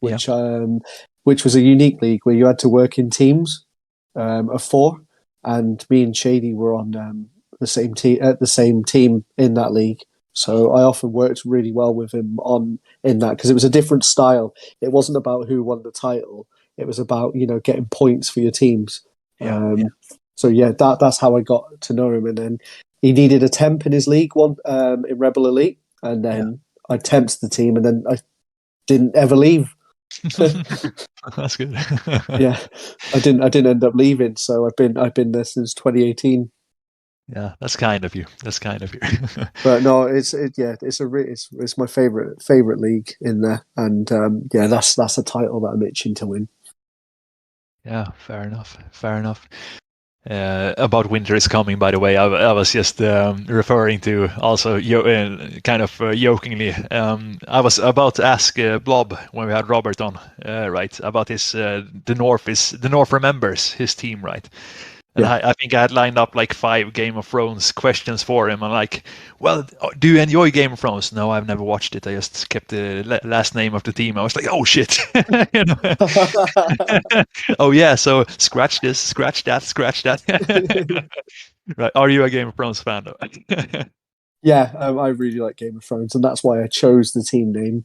which which was a unique league where you had to work in teams of 4, and me and Shady were on the same team in that league. So I often worked really well with him in that, because it was a different style. It wasn't about who won the title. It was about, getting points for your teams. So yeah, that's how I got to know him. And then he needed a temp in his league in Rebel Elite, and then I temped the team, and then I didn't ever leave. That's good. Yeah, I didn't end up leaving. So I've been there since 2018. Yeah, that's kind of you. But no, it's my favorite league in there, and that's a title that I'm itching to win. Yeah, fair enough. About Winter is Coming, by the way, I was just referring to also kind of jokingly. I was about to ask Blob when we had Robert on, right, about his the North remembers his team, right? And I think I had lined up like 5 Game of Thrones questions for him. I'm like, well, do you enjoy Game of Thrones? No, I've never watched it. I just kept the last name of the team. I was like, oh shit. Oh yeah, so scratch this, scratch that. Right. Are you a Game of Thrones fan though? Yeah, I really like Game of Thrones, and that's why I chose the team name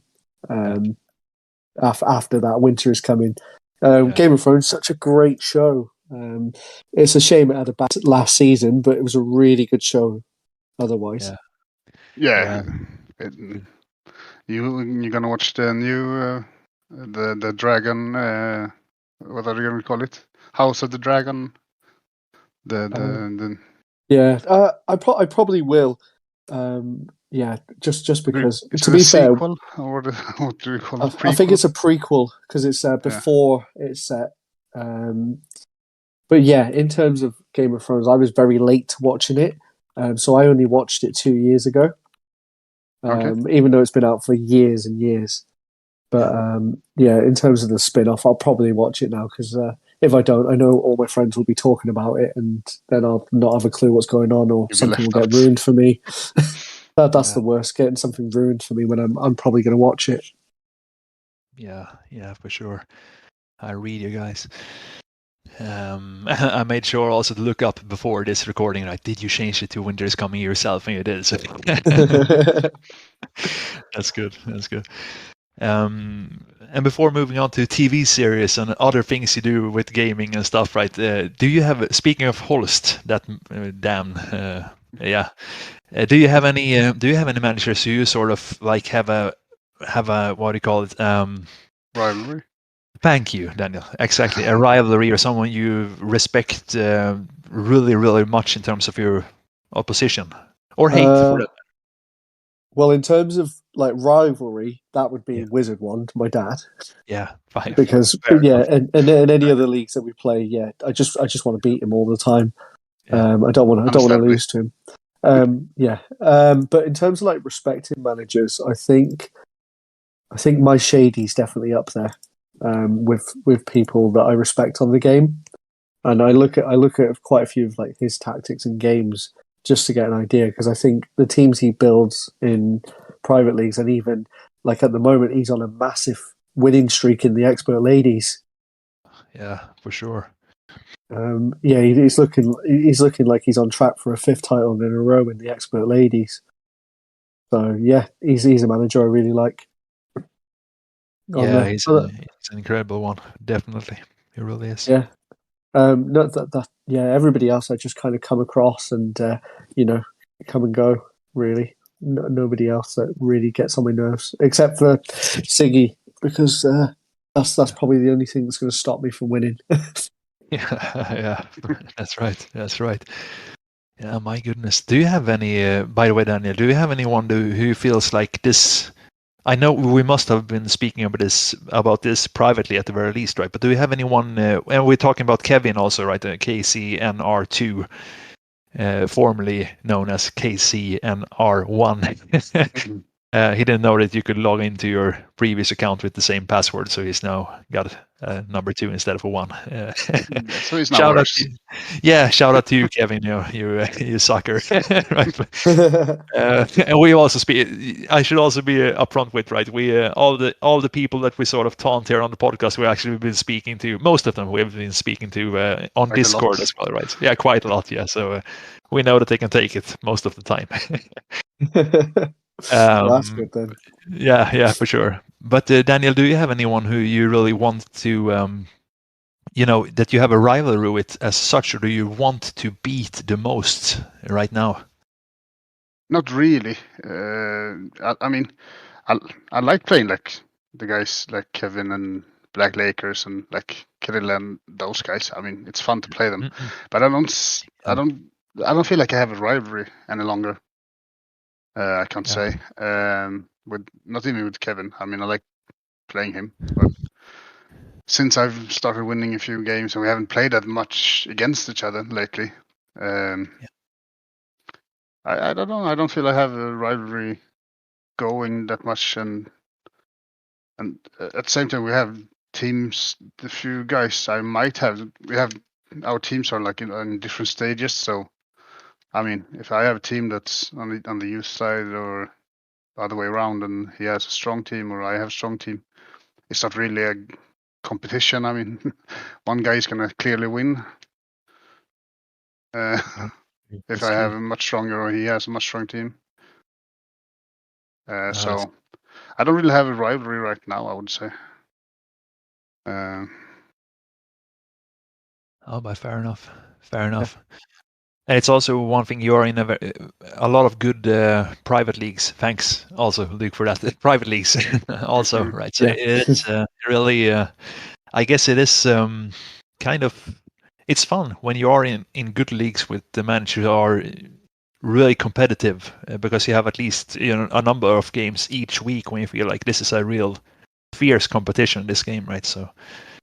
after that. Winter is Coming. Game of Thrones, such a great show. It's a shame it had a bad last season, but it was a really good show otherwise. You're gonna watch the new the dragon, what are you gonna call it, House of the Dragon, I probably will, just because, to be fair, sequel, or what do you call it? I think it's a prequel, because it's before it's set. But yeah, in terms of Game of Thrones, I was very late to watching it, so I only watched it 2 years ago. Even though it's been out for years and years. But in terms of the spin-off, I'll probably watch it now, because if I don't, I know all my friends will be talking about it, and then I'll not have a clue what's going on, or something will get ruined for me. That's the worst, getting something ruined for me when I'm probably going to watch it. Yeah, for sure. I read you guys. I made sure also to look up before this recording, right? Did you change it to Winter is Coming yourself? And you did. So That's good. And before moving on to TV series and other things you do with gaming and stuff, right? Do you have, speaking of Holst, that do you have any managers who you sort of like have a what do you call it? Rivalry. Thank you, Daniel. Exactly, a rivalry or someone you respect really, really much in terms of your opposition or hate for it. Well, in terms of like rivalry, that would be Wizard Wand, my dad. Yeah, fine. Because and any other leagues that we play, I just want to beat him all the time. I don't want to lose to him. But in terms of like respecting managers, I think my Shady's definitely up there with people that I respect on the game, and I look at quite a few of like his tactics and games just to get an idea, because I think the teams he builds in private leagues, and even like at the moment he's on a massive winning streak in the Expert Ladies. Yeah, for sure. He's looking like he's on track for a 5th title in a row in the Expert Ladies. So yeah, he's a manager I really like. Yeah, he's an incredible one. Definitely, he really is. Yeah. Everybody else I just kind of come across and come and go. Really, nobody else that really gets on my nerves, except for Siggy, because that's probably the only thing that's going to stop me from winning. Yeah, that's right. Yeah, my goodness. Do you have any? By the way, Daniel, do you have anyone who feels like this? I know we must have been speaking about this privately at the very least, right? But do we have anyone? And we're talking about Kevin also, right? KCNR2, formerly known as KCNR1. He didn't know that you could log into your previous account with the same password, so he's now got number 2 instead of a 1. So he's now worse. Shout out to you, Kevin. You sucker, right? And we also speak. I should also be upfront with, right? We all the people that we sort of taunt here on the podcast, we actually been speaking to. Most of them we've been speaking to on Quite Discord as well, right? Yeah, quite a lot. Yeah, so we know that they can take it most of the time. Well, that's good then. Yeah, for sure. But Daniel, do you have anyone who you really want to, that you have a rivalry with as such, or do you want to beat the most right now? Not really. I mean, I like playing like the guys like Kevin and Black Lakers and like Kirill and those guys. I mean, it's fun to play them, but I don't feel like I have a rivalry any longer. I can't say. With not even with Kevin. I mean, I like playing him, but since I've started winning a few games and we haven't played that much against each other lately, I don't know. I don't feel I have a rivalry going that much, and at the same time we have teams. The few guys I might have, we have our teams are like in different stages. So, I mean, if I have a team that's on the youth side or the other way around, and he has a strong team or I have a strong team, it's not really a competition. I mean, one guy is gonna clearly win. If I have a much stronger or he has a much strong team. So I don't really have a rivalry right now, I would say. But fair enough. And it's also one thing, you're in a lot of good private leagues. Thanks also, Luke, for that. Private leagues also, right? So it's really, I guess it is kind of, it's fun when you are in good leagues with the managers who are really competitive, because you have at least a number of games each week when you feel like this is a real fierce competition in this game, right? So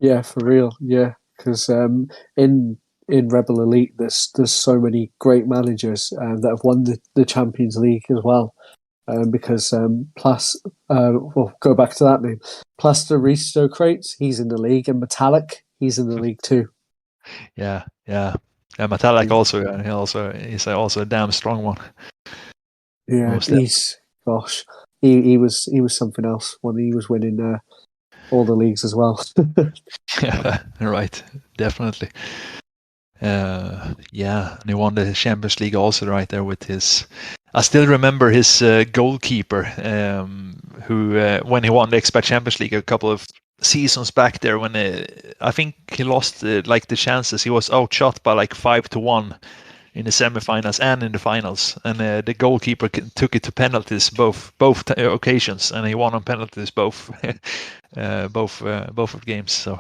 yeah, for real, yeah, because in Rebel Elite there's so many great managers that have won the Champions League as well, because we'll go back to that name, Plastaristocrates, he's in the league, and Metallic, he's in the league too. Yeah, Metallic he's also a damn strong one. Yeah, he was something else when he was winning all the leagues as well. Yeah, right, definitely. And he won the Champions League also right there with his. I still remember his goalkeeper, who when he won the Expat Champions League a couple of seasons back there, when I think he lost like the chances, he was outshot by like 5-1 in the semifinals and in the finals, and the goalkeeper took it to penalties both occasions, and he won on penalties both of games. So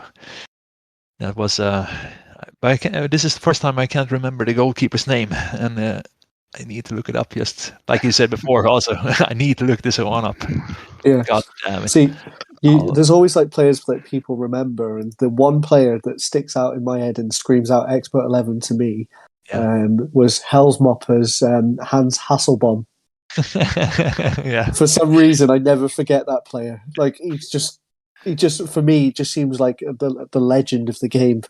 that was but this is the first time I can't remember the goalkeeper's name, and I need to look it up. Just like you said before, also I need to look this one up. Yeah. God damn it. See, there's always like players that people remember, and the one player that sticks out in my head and screams out Expert 11 to me was Hellsmopper's Hans Hasselbaum. Yeah. For some reason, I never forget that player. Like he just for me just seems like the legend of the game.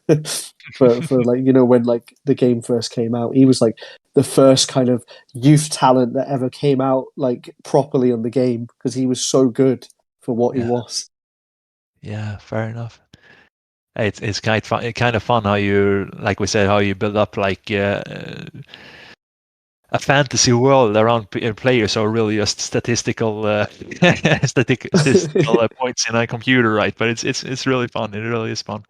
for like when like the game first came out, he was like the first kind of youth talent that ever came out like properly on the game, because he was so good for what he was. Yeah, fair enough. It's kind of fun how you, like we said, how you build up like a fantasy world around players who are really just statistical points in a computer, right? But it's really fun. It really is fun.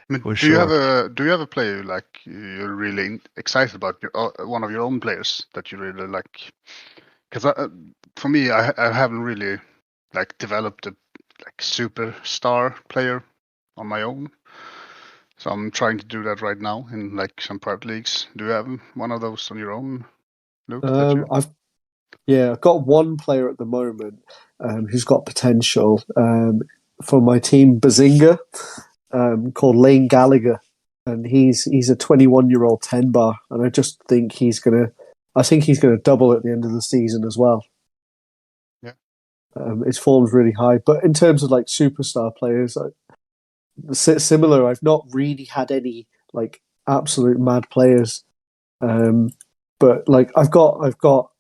I mean, do you have a player like you're really excited about, one of your own players that you really like? Because for me, I haven't really like developed a like superstar player on my own, so I'm trying to do that right now in like some private leagues. Do you have one of those on your own, Luke? I've got one player at the moment who's got potential for my team, Bazinga, called Lane Gallagher, and he's a 21-year-old 10 bar, and I just think he's gonna double at the end of the season as well. Yeah, His form's really high. But in terms of like superstar players, similar. I've not really had any like absolute mad players. But like I've got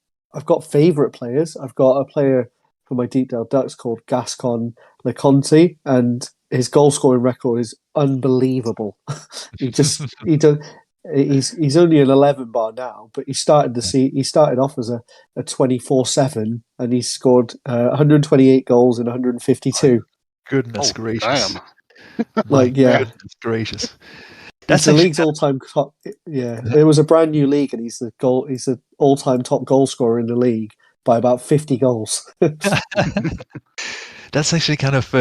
favorite players. I've got a player for my Deepdale Ducks called Gascon Leconte, and his goal scoring record is unbelievable. he does. He's only an 11 bar now, but he started off as a 24/7, and he scored 128 goals in 152. Goodness gracious! Damn. Goodness gracious! That's the league's all-time top. Yeah, it was a brand new league, and he's the all-time top goal scorer in the league by about 50 goals. That's actually kind of.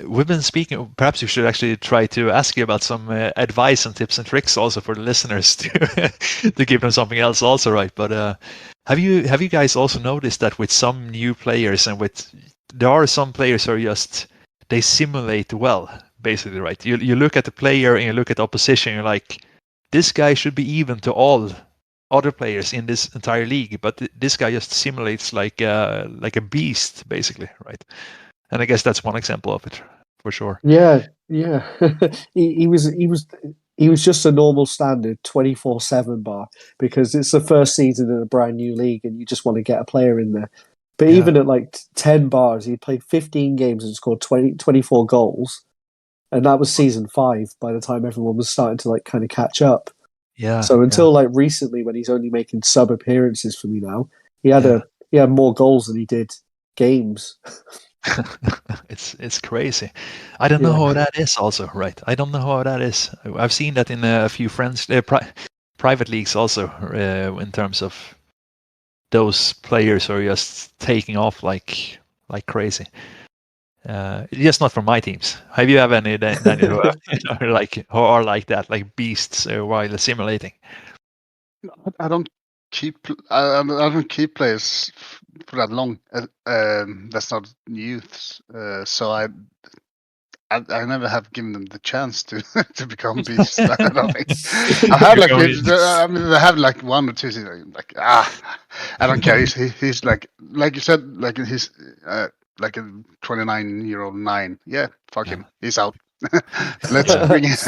We've been speaking. Perhaps we should actually try to ask you about some advice and tips and tricks also for the listeners to give them something else also, right? But have you guys also noticed that with some new players and there are some players who are just they simulate well, basically, right? You look at the player and you look at the opposition, you're like, this guy should be even to all other players in this entire league, but this guy just simulates like a beast, basically, right? And I guess that's one example of it, for sure. Yeah. he was just a normal standard 24/7 bar because it's the first season in a brand new league and you just want to get a player in there. But even at like 10 bars, he played 15 games and scored 24 goals. And that was season 5 by the time everyone was starting to like kind of catch up. Yeah. So until like recently, when he's only making sub appearances for me now, he had more goals than he did games. It's crazy. I don't know how that is also, right? I don't know how that is. I've seen that in a few friends private leagues also in terms of those players who are just taking off like crazy. Just not from my teams. Have you have any Daniel who are like that, like beasts while simulating? I don't keep players for that long. That's not youths. So I never have given them the chance to become beasts. I don't think. I have like I have like 1 or 2 seasons. Like I don't care. He's like you said, like he's like a 29-year-old 9. Yeah, fuck him. He's out. Let's bring it.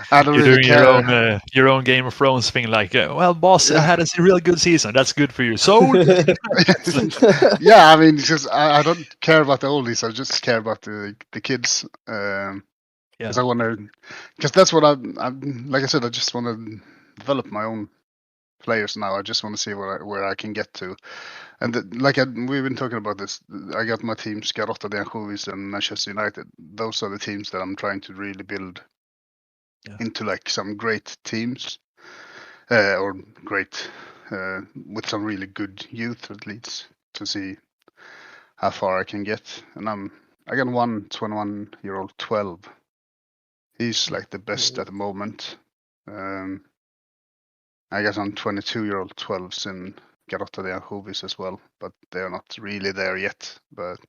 I don't You're really doing care. your own Game of Thrones thing, like, well, boss, I had a real good season. That's good for you. So, yeah, I mean, because I don't care about the oldies. I just care about the kids. Because I want to. Because that's what I'm. Like I said, I just want to develop my own players now. I just want to see where I can get to. And we've been talking about this. I got my teams, Garotta, the Anchovies, and Manchester United. Those are the teams that I'm trying to really build into like some great teams, or great with some really good youth athletes to see how far I can get. And I got one 21-year-old 12. He's like the best at the moment. I got some 22-year-old 12s in Garotta de Anchovies as well, but they are not really there yet. But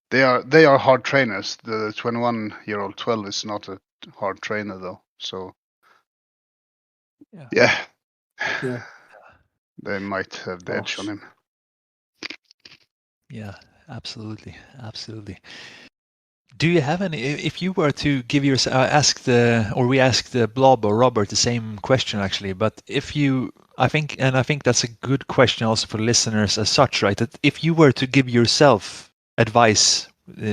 they are hard trainers. The 21-year-old 12 is not a hard trainer though. So yeah. They might have the edge on him. Yeah, absolutely. Do you have any? If you were to give we asked Blob or Robert the same question actually, but I think that's a good question also for listeners as such, right? That if you were to give yourself advice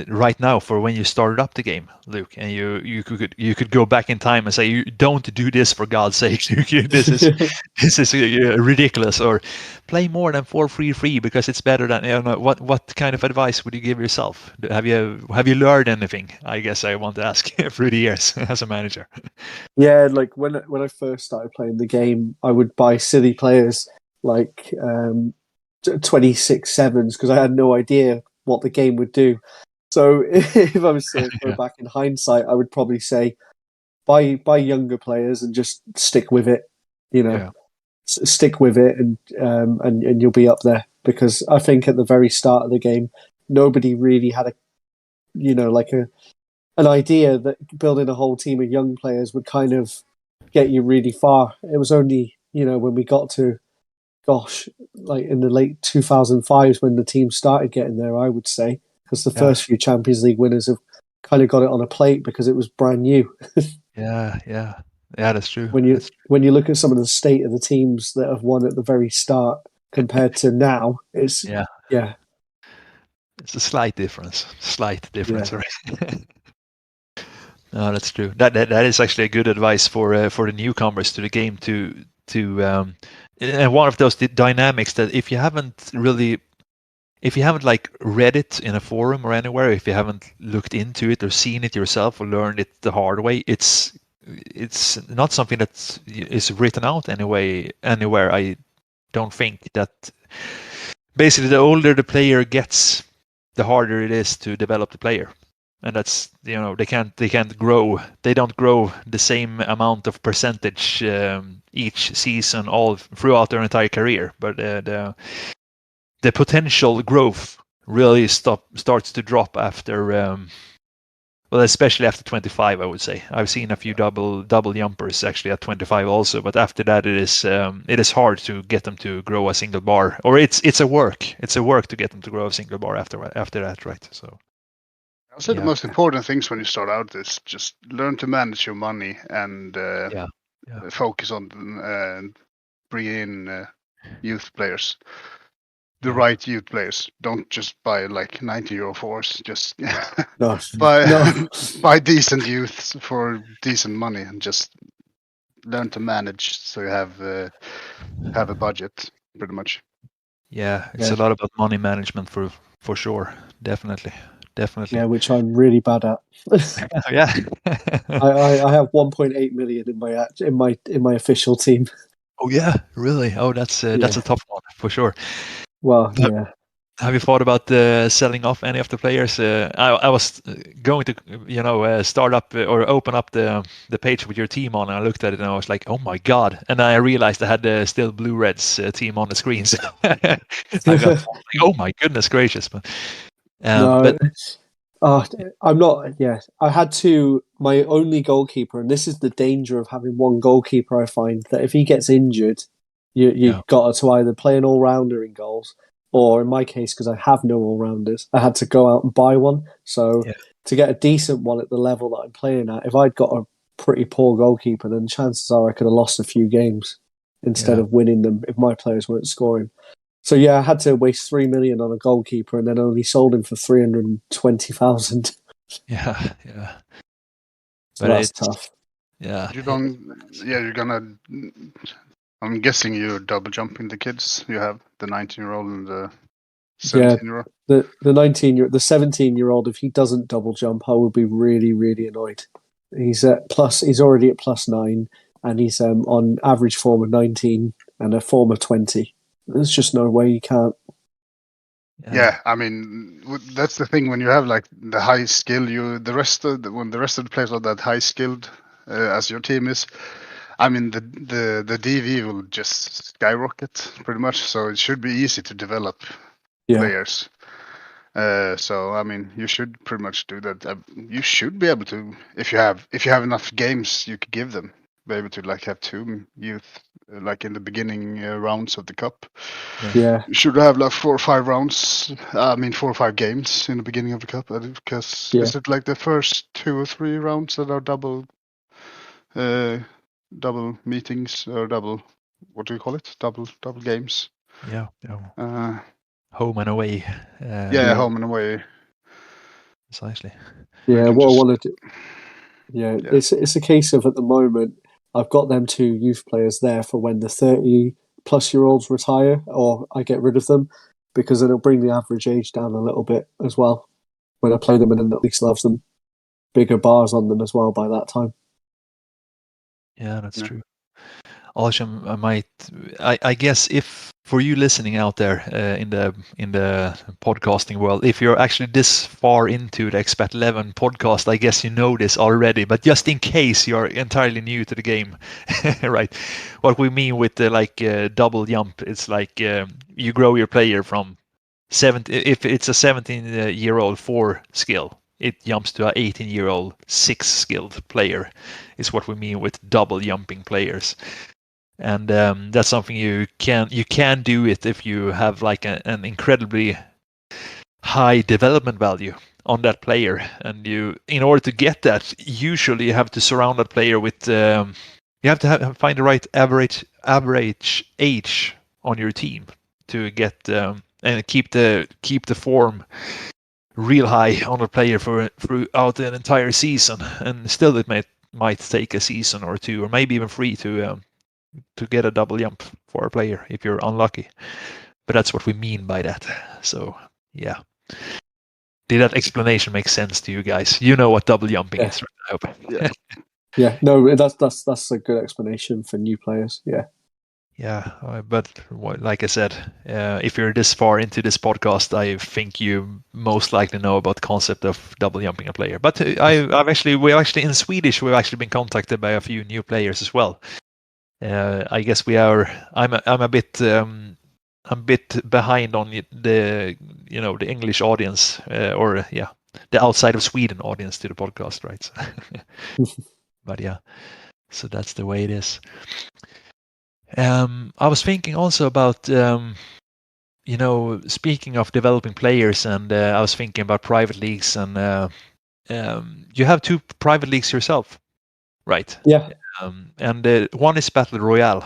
right now for when you started up the game, Luke, and you could go back in time and say, you don't do this for God's sake. this is ridiculous, or play more than 4-3-3 because it's better than what kind of advice would you give yourself? Have you learned anything? I guess I want to ask through the years as a manager. Yeah, like when I first started playing the game, I would buy silly players like 26 sevens because I had no idea what the game would do. So if I was to go back in hindsight, I would probably say buy younger players and just stick with it. Stick with it, and you'll be up there. Because I think at the very start of the game, nobody really had an idea that building a whole team of young players would kind of get you really far. It was only when we got to gosh, like in the late 2005s when the team started getting there, I would say, because the first few Champions League winners have kind of got it on a plate because it was brand new. Yeah, that's true. When you look at some of the state of the teams that have won at the very start compared to now, it's it's a slight difference. Yeah. Right? No, that's true. That is actually a good advice for the newcomers to the game and one of those dynamics that if you haven't like read it in a forum or anywhere, if you haven't looked into it or seen it yourself or learned it the hard way, it's not something that is written out anywhere. I don't think that basically the older the player gets, the harder it is to develop the player. And that's, they can't grow. They don't grow the same amount of percentage each season all throughout their entire career. But the potential growth really starts to drop after, especially after 25, I would say. I've seen a few double jumpers actually at 25 also, but after that it is hard to get them to grow a single bar, or it's a work. It's a work to get them to grow a single bar after that, right? So. I'd say the most important things when you start out is just learn to manage your money and focus on bringing in youth players. The right youth players. Don't just buy like 90-year-old forwards. Just buy decent youths for decent money and just learn to manage so you have a budget pretty much. Yeah, it's a lot about money management for sure. Definitely. Yeah, which I'm really bad at. Yeah. I have 1.8 million in my official team. Oh yeah, really? Oh, that's a tough one for sure. Well, yeah. Have you thought about selling off any of the players? I was going to, start up or open up the page with your team on, and I looked at it and I was like, oh my god! And I realized I had still Blue Reds team on the screens. I got like, oh my goodness gracious! But I'm not. Yeah, I had my only goalkeeper, and this is the danger of having one goalkeeper. I find that if he gets injured, you've got to either play an all-rounder in goals, or in my case, because I have no all-rounders, I had to go out and buy one. So to get a decent one at the level that I'm playing at, if I'd got a pretty poor goalkeeper, then chances are I could have lost a few games instead of winning them if my players weren't scoring. So I had to waste 3 million on a goalkeeper and then only sold him for 320,000. Yeah. So that's tough. Yeah. You're gonna. I'm guessing you're double jumping the kids. You have the 19-year-old and the 17-year-old. The 17-year-old. If he doesn't double jump, I would be really, really annoyed. He's He's already at +9, and he's on average form of 19 and a form of 20. There's just no way you can't. Yeah, I mean that's the thing when you have like the high skill. When the rest of the players are that high skilled as your team is, I mean the DV will just skyrocket pretty much. So it should be easy to develop players. So I mean you should pretty much do that. You should be able to if you have enough games you could give them. Be able to like have 2 youth like in the beginning rounds of the cup. Yeah. You should have like 4 or 5 rounds. 4 or 5 games in the beginning of the cup because is it like the first 2 or 3 rounds that are double meetings or double what do you call it? Double games. Yeah. Home and away. Home and away. Precisely. Yeah, what I want to do. Yeah, it's a case of at the moment I've got them 2 youth players there for when the 30-plus-year-olds retire or I get rid of them because it'll bring the average age down a little bit as well when I play them and then at least have some bigger bars on them as well by that time. Yeah, that's true. Also, I guess if for you listening out there in the podcasting world, if you're actually this far into the Expat 11 podcast, I guess you know this already. But just in case you're entirely new to the game, right? What we mean with the double jump, it's like you grow your player from 70. If it's a 17-year-old 4 skill, it jumps to an 18-year-old 6 skilled player. Is what we mean with double jumping players. and that's something you can do it if you have like an incredibly high development value on that player, and in order to get that, usually you have to surround that player with you have to find the right average age on your team to get and keep the form real high on a player throughout an entire season, and still it might take a season or two, or maybe even 3 to get a double jump for a player if you're unlucky. But that's what we mean by that. So yeah, did that explanation make sense to you guys? You know what double jumping is, right? I hope. Yeah, no, that's a good explanation for new players. Yeah. Yeah, but like I said, if you're this far into this podcast, I think you most likely know about the concept of double jumping a player. But in Swedish, we've actually been contacted by a few new players as well. I guess we are. I'm a bit behind on the English audience, the outside of Sweden audience to the podcast, right? But yeah, so that's the way it is. I was thinking also about, speaking of developing players, and I was thinking about private leagues, and you have 2 private leagues yourself, right? Yeah. And one is Battle Royale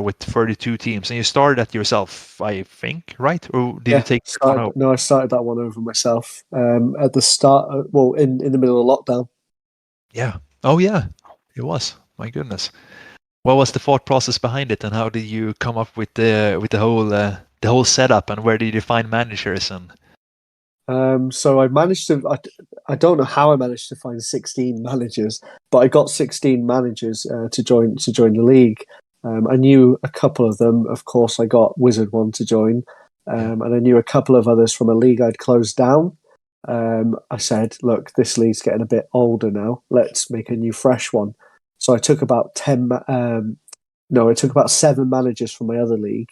with 32 teams, and you started that yourself, I think, right? Or did you take one over? No, I started that one over myself at the start, in the middle of lockdown. Yeah. Oh, yeah, it was. My goodness. What was the thought process behind it, and how did you come up with the whole setup, and where did you find managers? And so I managed to. I don't know how I managed to find 16 managers, but I got 16 managers to join the league. I knew a couple of them. Of course, I got Wizard One to join, and I knew a couple of others from a league I'd closed down. I said, "Look, this league's getting a bit older now. Let's make a new, fresh one." So I took about 7 managers from my other league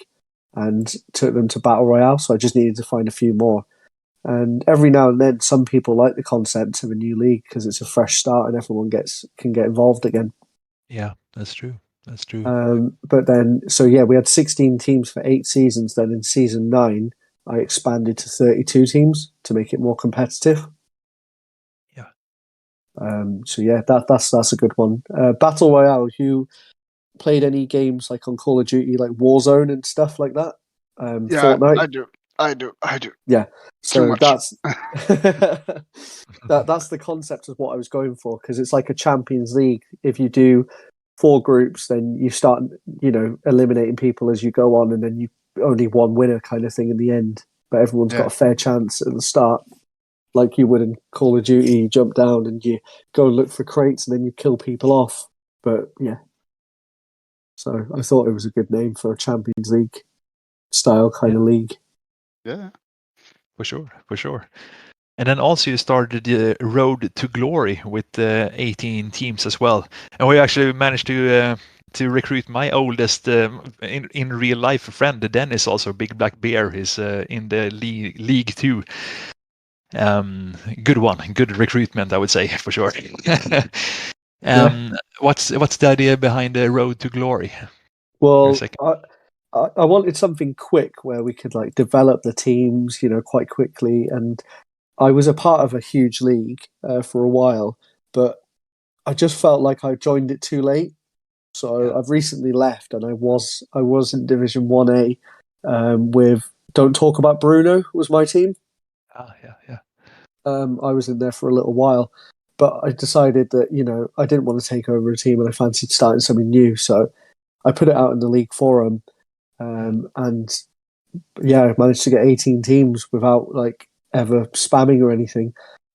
and took them to Battle Royale. So I just needed to find a few more. And every now and then, some people like the concept of a new league because it's a fresh start and everyone can get involved again. Yeah, that's true. That's true. But then, we had 16 teams for 8 seasons. Then in season 9, I expanded to 32 teams to make it more competitive. That's a good one. Battle Royale. You played any games like on Call of Duty, like Warzone and stuff like that? Fortnite. I do. Yeah, so that's that's the concept of what I was going for, because it's like a Champions League. If you do 4 groups, then you start, eliminating people as you go on, and then you only one winner kind of thing in the end. But everyone's got a fair chance at the start. Like you would in Call of Duty, you jump down and you go and look for crates and then you kill people off. But yeah. So I thought it was a good name for a Champions League style kind of league. Yeah. For sure. And then also you started the Road to Glory with 18 teams as well. And we actually managed to recruit my oldest in real life friend, Dennis, also Big Black Bear, is in the league too. Good recruitment, I would say, for sure. What's the idea behind the Road to Glory? Well, I wanted something quick where we could like develop the teams, quite quickly. And I was a part of a huge league for a while, but I just felt like I joined it too late. So I've recently left, and I was in Division 1A with Don't Talk About Bruno was my team. Yeah. I was in there for a little while, but I decided that, I didn't want to take over a team and I fancied starting something new. So I put it out in the league forum, and I managed to get 18 teams without like ever spamming or anything.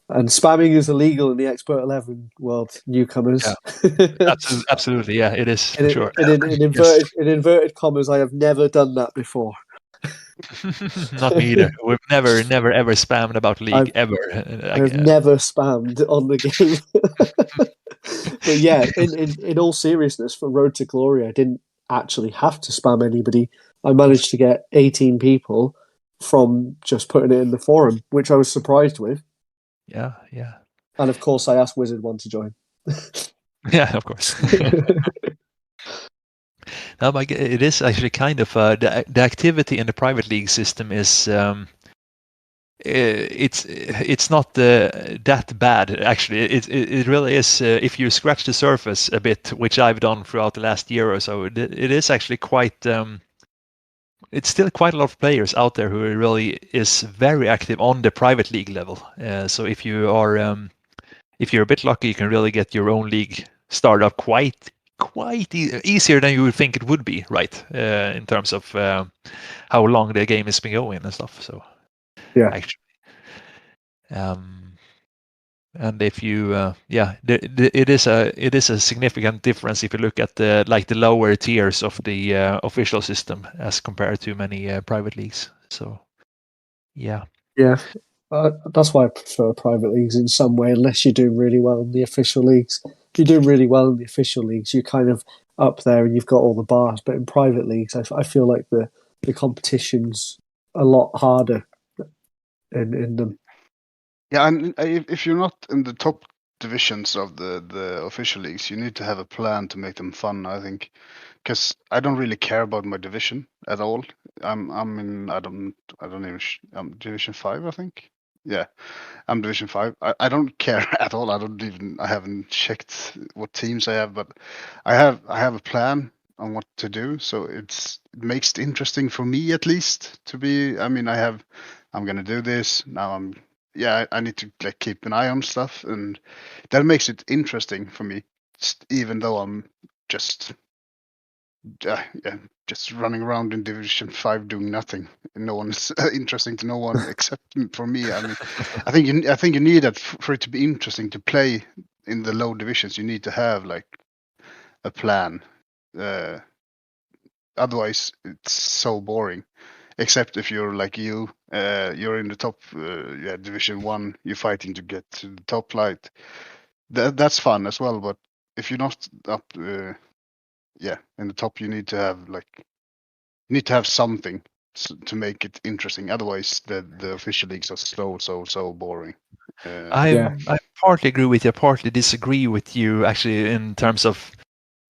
And spamming is illegal in the Expert 11 world, newcomers. Yeah. Absolutely, yeah, it is, for sure. In inverted commas, I have never done that before. Not me either. We've never ever spammed about league ever. I've never spammed on the game. But yeah, in all seriousness, for Road to Glory, I didn't actually have to spam anybody. I managed to get 18 people from just putting it in the forum, which I was surprised with. Yeah. And of course, I asked Wizard One to join. Yeah, of course. No, but it is actually kind of the activity in the private league system is it's not that bad actually. It really is. If you scratch the surface a bit, which I've done throughout the last year or so, it is actually quite. It's still quite a lot of players out there who really is very active on the private league level. So if you are if you're a bit lucky, you can really get your own league started up quite easier than you would think it would be, right? In terms of how long the game has been going and stuff. So Yeah. actually, and if you it is a significant difference if you look at the lower tiers of the official system as compared to many private leagues. So yeah. That's why I prefer private leagues in some way, unless you're doing really well in the official leagues. If you do really well in the official leagues, you're kind of up there and you've got all the bars. But in private leagues, I feel like the competition's a lot harder in them. Yeah, and if you're not in the top divisions of the official leagues, you need to have a plan to make them fun, I think. Because I don't really care about my division at all. I'm in I don't even I'm Division 5, I think. Yeah, I'm Division 5. I don't care at all. I haven't checked what teams I have, but I have a plan on what to do. So it makes it interesting for me at least to be. I mean, I'm gonna do this now. I need to like keep an eye on stuff, and that makes it interesting for me. Even though I'm just just running around in Division 5 doing nothing. No one's interesting to no one except for me. I mean, I think you need that for it to be interesting to play in the low divisions. You need to have like a plan. Otherwise, it's so boring. Except if you're like you're in the top, Division 1, you're fighting to get to the top flight. That's fun as well. But if you're not up, in the top, you need to have something to make it interesting. Otherwise, the official leagues are so boring. I partly agree with you, partly disagree with you actually in terms of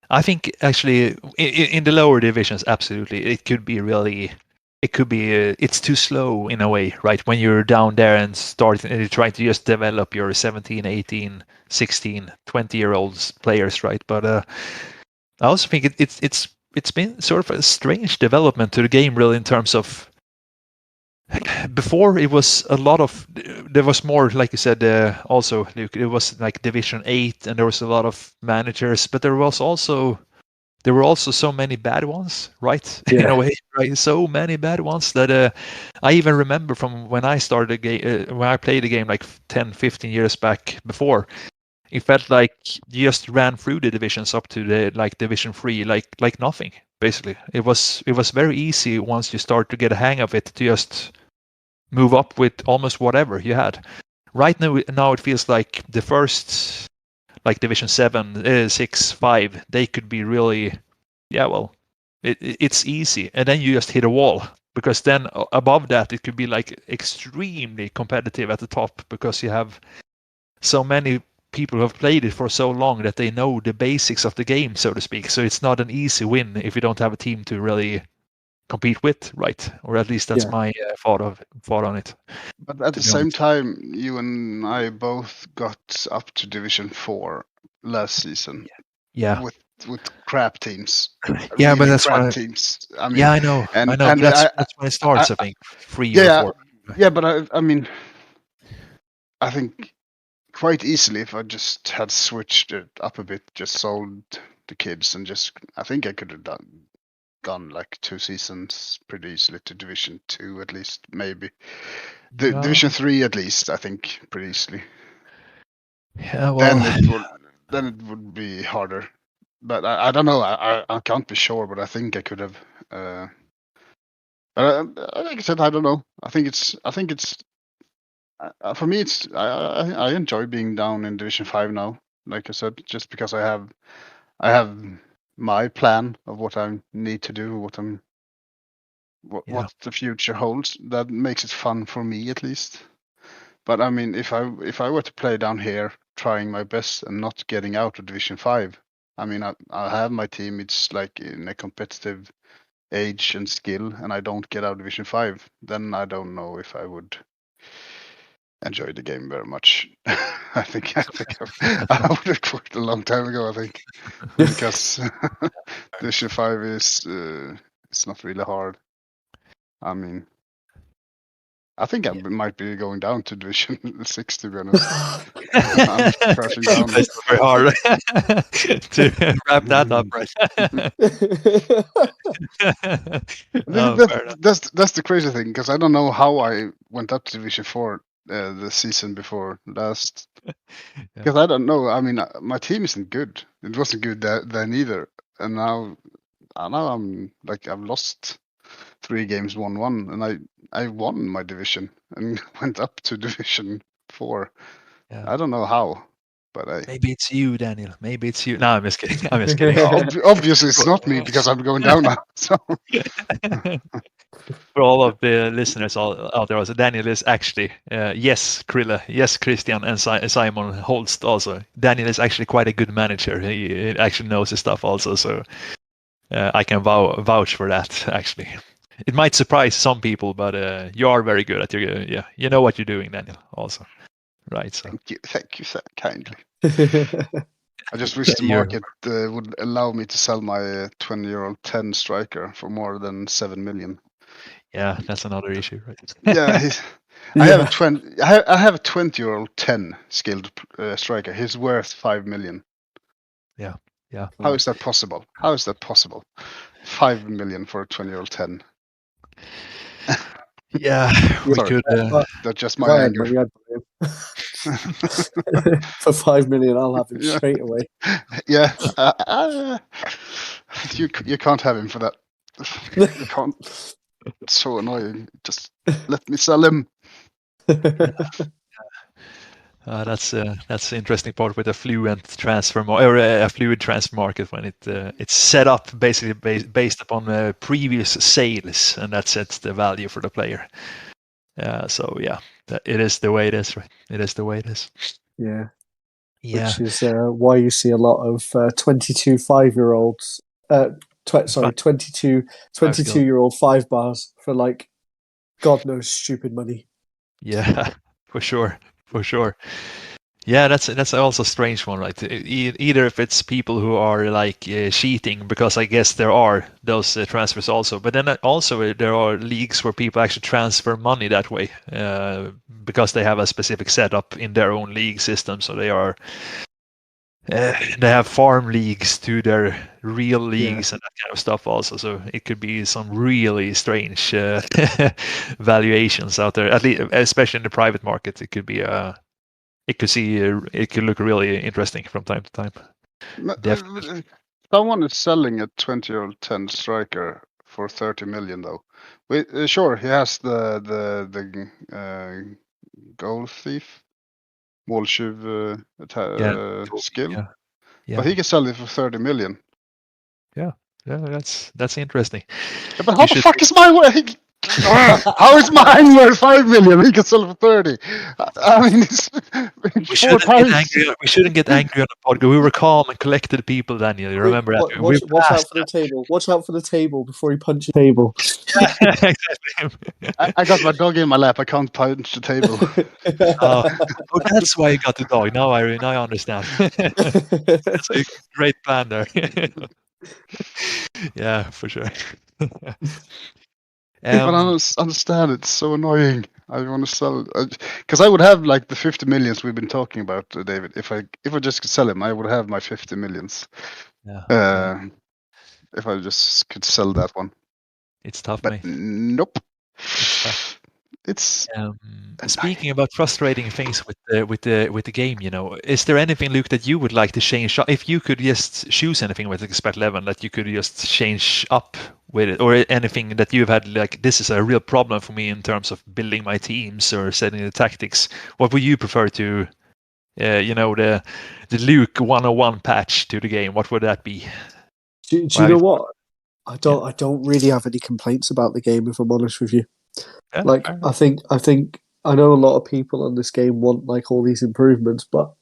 I think actually in the lower divisions, absolutely, it could be it's too slow in a way, right? When you're down there and you're trying to just develop your 17, 18, 16, 20-year-olds players, right? But I also think it's been sort of a strange development to the game, really, in terms of before it was there was more, like you said, also Luke, it was like Division 8 and there was a lot of managers, but there were also so many bad ones, right? Yeah. In a way, right? So many bad ones that I even remember from when I started the game, when I played the game like 10, 15 years back before. It felt like you just ran through the divisions up to the Division 3 like nothing. Basically, it was very easy once you start to get a hang of it to just move up with almost whatever you had. Right now it feels like the first Division 7, 6, 5, they could be really, it's easy. And then you just hit a wall because then above that it could be like extremely competitive at the top because you have so many people who have played it for so long that they know the basics of the game, so to speak. So it's not an easy win if you don't have a team to really compete with, right? Or at least that's my thought on it. But at the same time, you and I both got up to Division 4 last season. Yeah. With crap teams. Yeah, really but that's crap teams. I mean, I know. And that's when it starts. I think 3 or 4. Yeah, but I mean, I think quite easily if I just had switched it up a bit, just sold the kids, and I think I could have gone like 2 seasons pretty easily to Division 2 at least, maybe. Division 3 at least, I think, pretty easily. Yeah, well, then it would be harder. But I don't know. I can't be sure, but I think I could have. Like I said, I don't know. I think it's for me. I enjoy being down in Division 5 now. Like I said, just because I have my plan of what I need to do, what the future holds. That makes it fun for me at least. But I mean, if I were to play down here, trying my best and not getting out of Division 5, I mean, I have my team. It's like in a competitive age and skill, and I don't get out Division 5, then I don't know if I would enjoy the game very much. I think I would have quit a long time ago. I think because Division 5 is it's not really hard. I mean, I think I might be going down to Division 6, to be honest. I'm crashing down. It's very hard to wrap that up, right? That's the crazy thing, because I don't know how I went up to Division 4 the season before last. Because I don't know. I mean, my team isn't good. It wasn't good then either. And now I'm like, I've lost 3 games, 1-1, and I won my division and went up to Division 4. Yeah. I don't know how, but maybe it's you, Daniel. Maybe it's you. No, I'm just kidding. I'm just kidding. Obviously, it's not me, because I'm going down now. So. For all of the listeners out there, also, Daniel is actually, yes, Krille, yes, Christian, and Simon Holst also. Daniel is actually quite a good manager. He actually knows his stuff also, so I can vouch for that, actually. It might surprise some people, but you are very good at your, you know what you're doing, Daniel, also. Right, so. Thank you so kindly. I just wish the market would allow me to sell my 20-year-old 10 striker for more than 7 million. Yeah, that's another issue, right? Yeah, I have a 20-year-old 10 skilled striker. He's worth 5 million. Yeah. How is that possible? 5 million for a 20-year-old 10. Yeah, we could. That's just my anger. For 5 million, I'll have him straight away. Yeah, you can't have him for that. You can't. It's so annoying. Just let me sell him. That's the interesting part with a fluid transfer or a fluid transfer market, when it's set up basically based upon previous sales, and that sets the value for the player. So yeah, it is the way it is, right? It is the way it is. Yeah. Which is why you see a lot of 22 5-year-olds. 22-year-old 5 bars for like God knows stupid money. Yeah, for sure. Yeah, that's also a strange one, right? Either if it's people who are like cheating, because I guess there are those transfers also, but then also there are leagues where people actually transfer money that way because they have a specific setup in their own league system, so they have farm leagues to their real leagues and that kind of stuff also. So it could be some really strange valuations out there, at least, especially in the private market. It could be it could look really interesting from time to time. Definitely. Someone is selling a 20-year-old 10 striker for 30 million though. Sure, he has the goal thief, måltjuv skill, but he can sell it for 30 million. Yeah, that's interesting. Yeah, but how the fuck is mine worth? How is mine worth 5 million? He can sell it for 30. I mean, it's we shouldn't get angry on the podcast. We were calm and collected people, Daniel. You remember that? Watch out for the table. Watch out for the table before you punch the table. Exactly. I got my dog in my lap. I can't punch the table. That's why you got the dog. Now I understand. That's a great plan there. Yeah, for sure. But I don't understand. It's so annoying. I want to sell because I would have like the 50 millions we've been talking about, David. If I just could sell him, I would have my 50 millions. Yeah. If I just could sell that one. It's tough, but mate. Nope. It's speaking about frustrating things with the game, you know, is there anything, Luke, that you would like to change up? If you could just choose anything with Expert 11 that you could just change up with it, or anything that you've had like, this is a real problem for me in terms of building my teams or setting the tactics, what would you prefer to the Luke 101 patch to the game? What would that be? Do you know what? I don't really have any complaints about the game, if I'm honest with you. Yeah, like I think I know a lot of people on this game want like all these improvements, but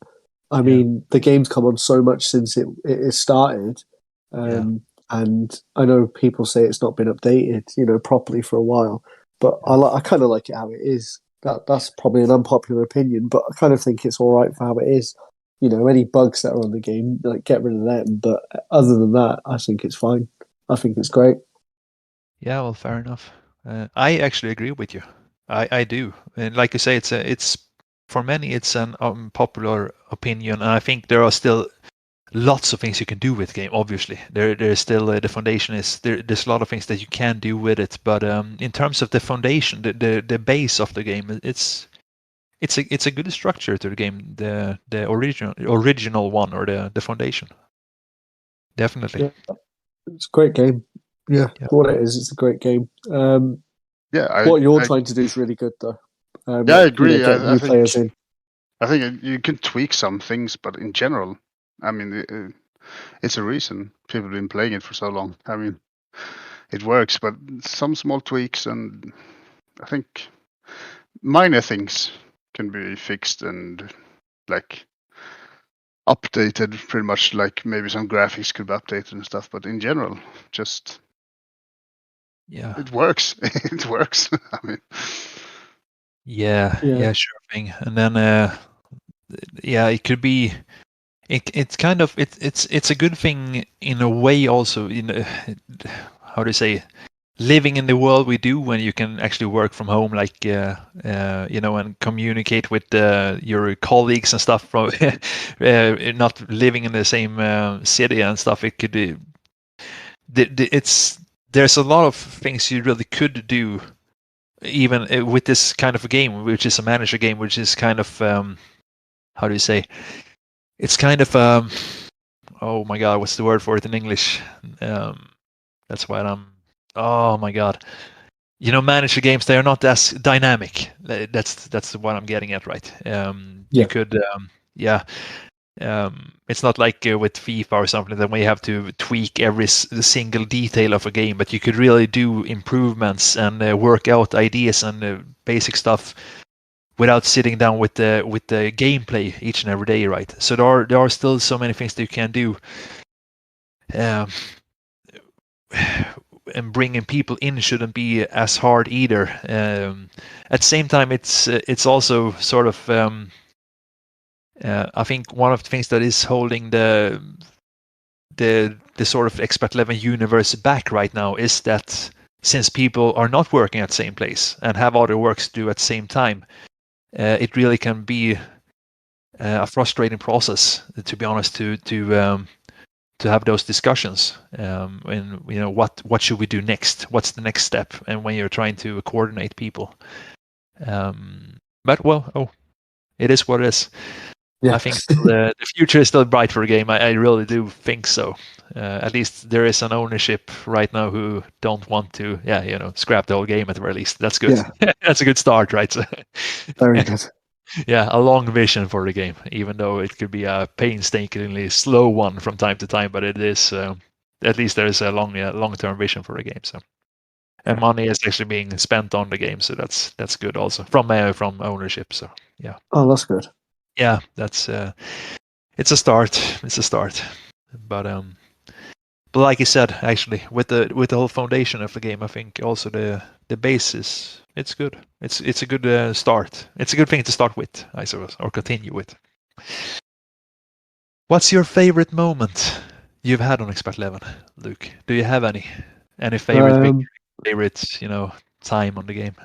I mean, the game's come on so much since it started. And I know people say it's not been updated, properly for a while, but I kind of like it how it is. That's probably an unpopular opinion, but I kind of think it's all right for how it is. Any bugs that are on the game, like, get rid of them. But other than that, I think it's fine. I think it's great. Yeah, well, fair enough. I actually agree with you. I do, and like you say, it's for many it's an unpopular opinion, and I think there are still lots of things you can do with the game. Obviously, there's still the foundation is there's a lot of things that you can do with it, but in terms of the foundation, the base of the game, it's a good structure to the game, the original one, or the foundation. Definitely. Yeah, it's a great game. Yeah, what it is, it's a great game. What you're trying to do is really good, though. I agree. Get new players in. I think you can tweak some things, but in general, I mean, it's a reason people have been playing it for so long. I mean, it works, but some small tweaks, and I think minor things can be fixed and like updated pretty much. Like maybe some graphics could be updated and stuff, but in general, just it works. It works. I mean, yeah, sure thing. And then it could be. It's kind of it's a good thing in a way also. How do you say? Living in the world we do, when you can actually work from home, like and communicate with your colleagues and stuff from not living in the same city and stuff. It could be there's a lot of things you really could do, even with this kind of a game, which is a manager game, which is kind of how do you say? It's kind of oh my god, what's the word for it in English? That's why I'm. Oh my god. Manager games, they are not as dynamic. That's what I'm getting at, right? You could it's not like with FIFA or something that we have to tweak every single detail of a game, but you could really do improvements and work out ideas and basic stuff without sitting down with the gameplay each and every day, right? So there are still so many things that you can do. And bringing people in shouldn't be as hard either. At the same time, it's also sort of I think one of the things that is holding the sort of Expat 11 universe back right now is that since people are not working at the same place and have other works to do at the same time, it really can be a frustrating process, to be honest, to have those discussions, and what should we do next? What's the next step? And when you're trying to coordinate people, but it is what it is. I think the future is still bright for the game. I really do think so. At least there is an ownership right now who don't want to, scrap the whole game at the very least. That's good. Yeah. That's a good start, right? So, very good. Yeah, a long vision for the game, even though it could be a painstakingly slow one from time to time, but it is at least there is a long-term vision for the game. So, and money is actually being spent on the game, so that's good also from ownership. So yeah. Oh, that's good. Yeah, that's it's a start. It's a start, but like you said, actually, with the whole foundation of the game, I think also the basis. It's good. It's a good start. It's a good thing to start with, I suppose, or continue with. What's your favorite moment you've had on Expat 11, Luke? Do you have any favorite time on the game?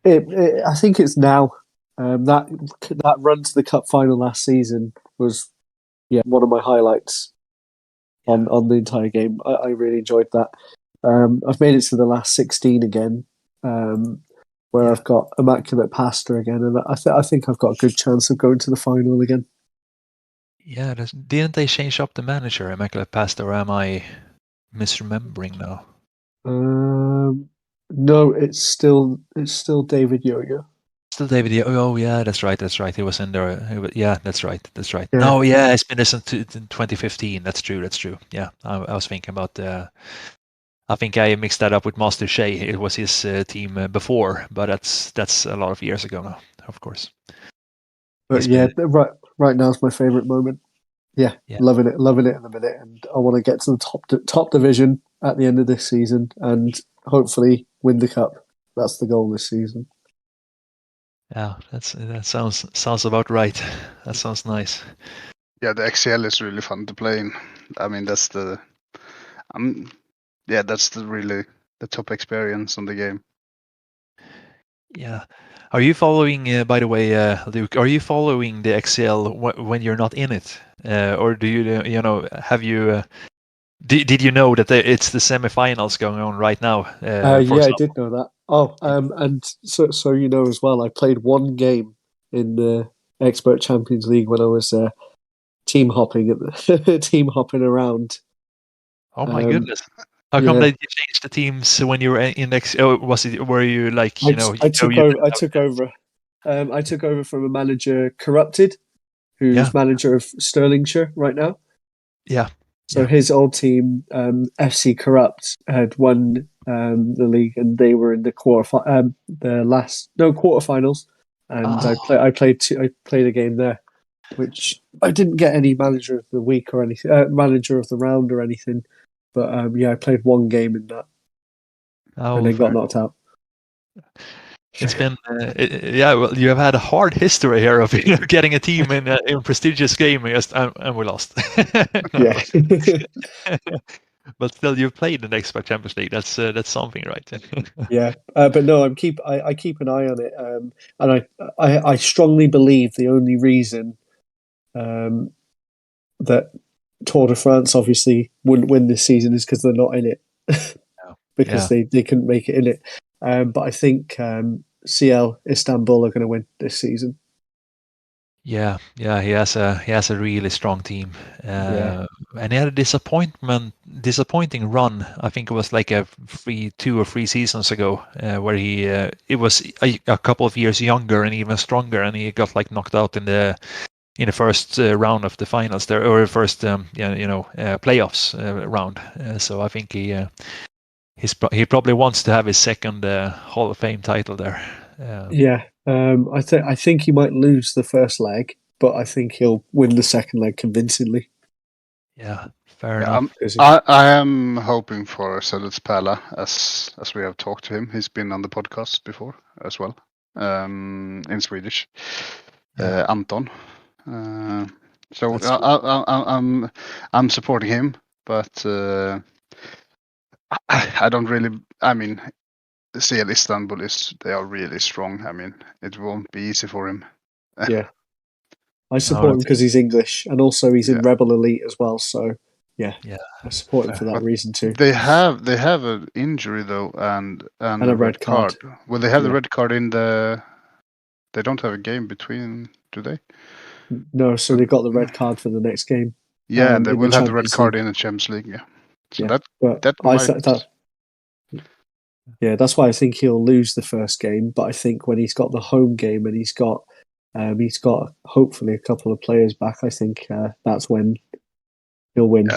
I think it's now. That run to the cup final last season was one of my highlights on the entire game. I really enjoyed that. I've made it to the last 16 again. Where I've got Immaculate Pasta again, and I think I've got a good chance of going to the final again. Yeah, didn't they change up the manager, Immaculate Pasta, or am I misremembering now? No, it's still David Yo-Yo. Still David Yo-Yo. Oh yeah, that's right. He was in there. Yeah, that's right. Yeah. No, yeah, it's been since 2015. That's true. Yeah, I was thinking about I think I mixed that up with Master Shea. It was his team before, but that's a lot of years ago now, of course. But right now is my favorite moment. Yeah, loving it in the minute, and I want to get to the top division at the end of this season, and hopefully win the cup. That's the goal this season. Yeah, that sounds about right. That sounds nice. Yeah, the XCL is really fun to play in. I mean, that's really the top experience on the game. Yeah. Are you following, by the way, Luke, are you following the XCL when you're not in it? Or do you, have you, did you know that it's the semifinals going on right now? Yeah, I did know that. Oh, and so you know as well, I played one game in the Expert Champions League when I was team hopping around. Oh my goodness! How come that you changed the teams when you were in X? Oh, were you like I took over. I took over from a manager, Corrupted, who's manager of Stirlingshire right now. Yeah. So his old team, FC Corrupt, had won the league, and they were in the quarterfinals, and I played a game there, which I didn't get any manager of the week or anything, manager of the round or anything, but I played one game in that, and then got knocked out. It's been, well, you have had a hard history here of getting a team in a prestigious game, and we lost. Yeah. But still, you've played in the Expert Champions League. That's something, right? Yeah, but no, I keep an eye on it, and I strongly believe the only reason that Tour de France obviously wouldn't win this season is because they're not in it, because they couldn't make it in it. But I think CL Istanbul are going to win this season. Yeah, he has a really strong team, and he had a disappointing run. I think it was like 2 or 3 seasons ago, where it was a couple of years younger and even stronger, and he got like knocked out in the first round of the finals there, or first playoffs round. So I think he probably wants to have his second Hall of Fame title there. I think he might lose the first leg, but I think he'll win the second leg convincingly. Yeah, fair enough. I am hoping for Selets Pala, as we have talked to him. He's been on the podcast before as well, in Swedish. Anton. So I'm supporting him, but I don't really. I mean, CL Istanbul they are really strong. I mean, it won't be easy for him. Yeah, I support him because he's English, and also he's in Rebel Elite as well. So I support him for that reason too. They have an injury though, and a red card. Well, they have the red card in the. They don't have a game between, do they? No, so they got the red card for the next game. Yeah, and they will have the red card in the Champions League. Yeah, so that's why I think he'll lose the first game. But I think when he's got the home game and he's got hopefully a couple of players back, I think that's when he'll win.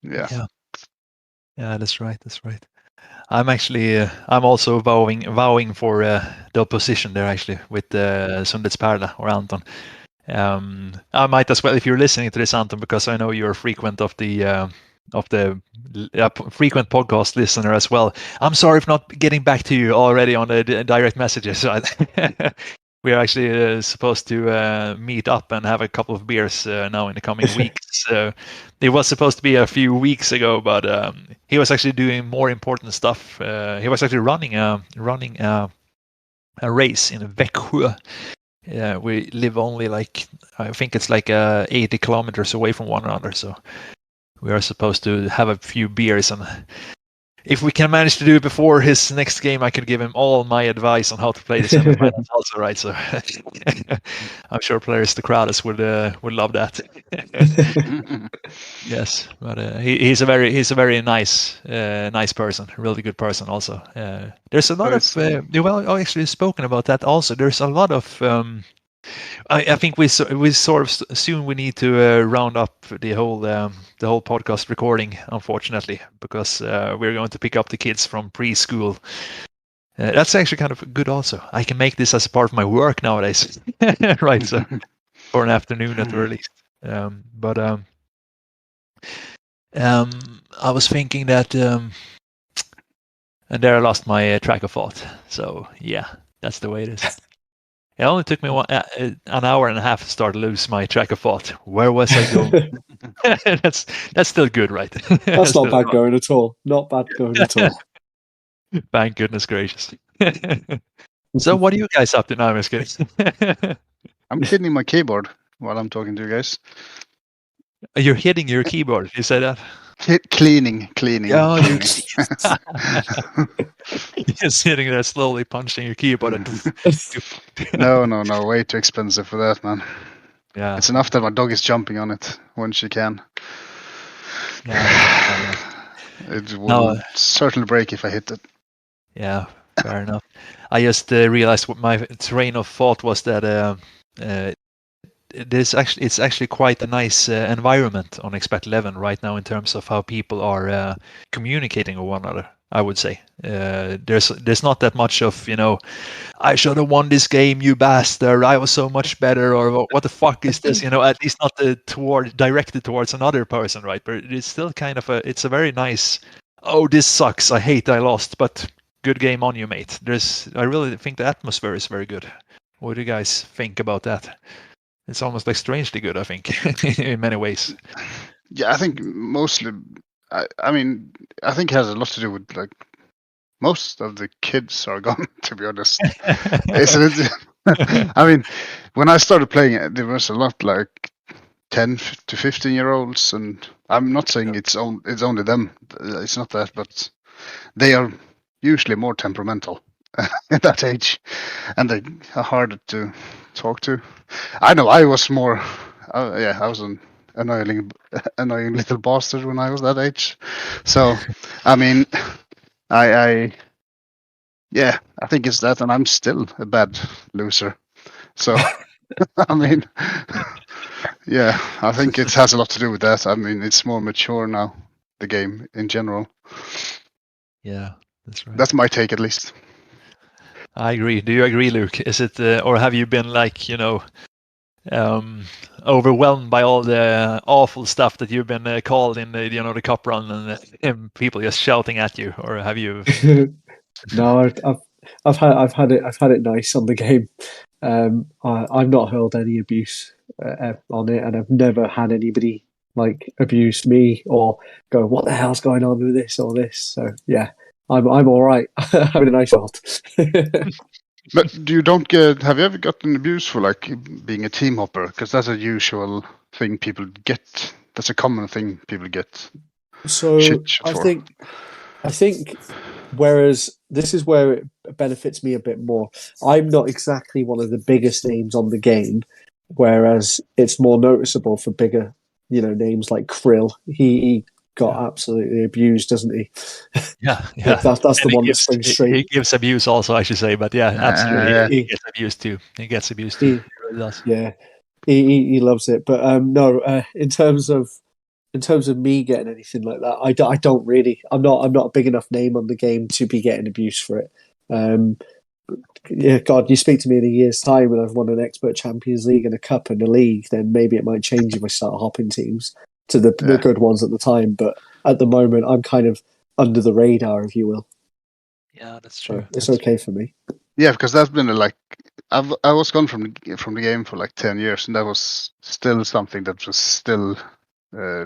Yeah, that's right. I'm actually I'm also vowing for the opposition there actually with Sundets Perla or Anton. I might as well, if you're listening to this, Anton, because I know you're a frequent of the frequent podcast listener as well. I'm sorry for not getting back to you already on the direct messages. We are actually supposed to meet up and have a couple of beers now in the coming weeks. It was supposed to be a few weeks ago, but he was actually doing more important stuff. He was actually running a race in Växjö. We live only I think it's 80 kilometers away from one another, so we are supposed to have a few beers, and if we can manage to do it before his next game, I could give him all my advice on how to play the semifinals also, right? So I'm sure players, the crowds would love that. Yes, but he's a very nice person, really good person also. There's a lot of I actually spoken about that also. There's a lot of I think we sort of soon we need to round up the whole podcast recording, unfortunately, because we're going to pick up the kids from preschool. That's actually kind of good also. I can make this as a part of my work nowadays. Right, so for an afternoon at the very least. But I was thinking that, and there I lost my track of thought. So yeah, that's the way it is. It only took me an hour and a half to start to lose my track of thought. Where was I going? That's still good, right? That's not bad going at all. Not bad going at all. Thank goodness gracious. So what are you guys up to now? I'm just kidding. I'm cleaning my keyboard while I'm talking to you guys. You're hitting your keyboard. You say that? Cleaning. Oh, you're just sitting there slowly punching your keyboard. No, way too expensive for that, man. Yeah, it's enough that my dog is jumping on it when she can. Yeah. It will certainly break if I hit it. Yeah, fair enough. I just realized what my train of thought was that it's actually quite a nice environment on Expect 11 right now in terms of how people are communicating with one another. I would say there's not that much of, I should have won this game, you bastard, I was so much better, or what the fuck is this, at least not directed towards another person, right? But it's still kind of it's a very nice, oh, this sucks, I hate I lost, but good game on you, mate. I really think the atmosphere is very good. What do you guys think about that? It's almost like strangely good, I think, in many ways. Yeah, I think mostly. I mean, I think it has a lot to do with like most of the kids are gone. To be honest, isn't it? I mean, when I started playing it, there was a lot like 10 to 15-year-olds, and I'm not saying it's only them. It's not that, but they are usually more temperamental at that age, and they are harder to talk to. I know I was more. I was an annoying little bastard when I was that age. So, I mean, I think it's that, and I'm still a bad loser. So, I mean, yeah, I think it has a lot to do with that. I mean, it's more mature now, the game in general. Yeah, that's right. That's my take, at least. I agree. Do you agree, Luke? Is it, or have you been like, overwhelmed by all the awful stuff that you've been called in the cup run and people just shouting at you, or have you? No, I've had it nice on the game. I've not hurled any abuse on it, and I've never had anybody like abuse me or go, "What the hell's going on with this or this?" So yeah, I'm all right. Having a nice shot. But have you ever gotten abuse for like being a team hopper? Because that's a usual thing people get. That's a common thing people get. So I think whereas this is where it benefits me a bit more. I'm not exactly one of the biggest names on the game, whereas it's more noticeable for bigger, names like Krill. He got absolutely abused, doesn't he? Yeah. That's the one that springs straight. He gives abuse also, I should say, but yeah, absolutely, he gets abused too. He gets abused too. He really does. Yeah, he loves it. But no, in terms of me getting anything like that, I don't really. I'm not a big enough name on the game to be getting abuse for it. Yeah, God, you speak to me in a year's time when I've won an Expert Champions League and a cup and a league, then maybe it might change if I start hopping teams to the good ones at the time. But at the moment, I'm kind of under the radar, if you will. Yeah, that's true. So it's okay for me. Yeah, because that's been I was gone from the game for like 10 years, and that was still something that was still.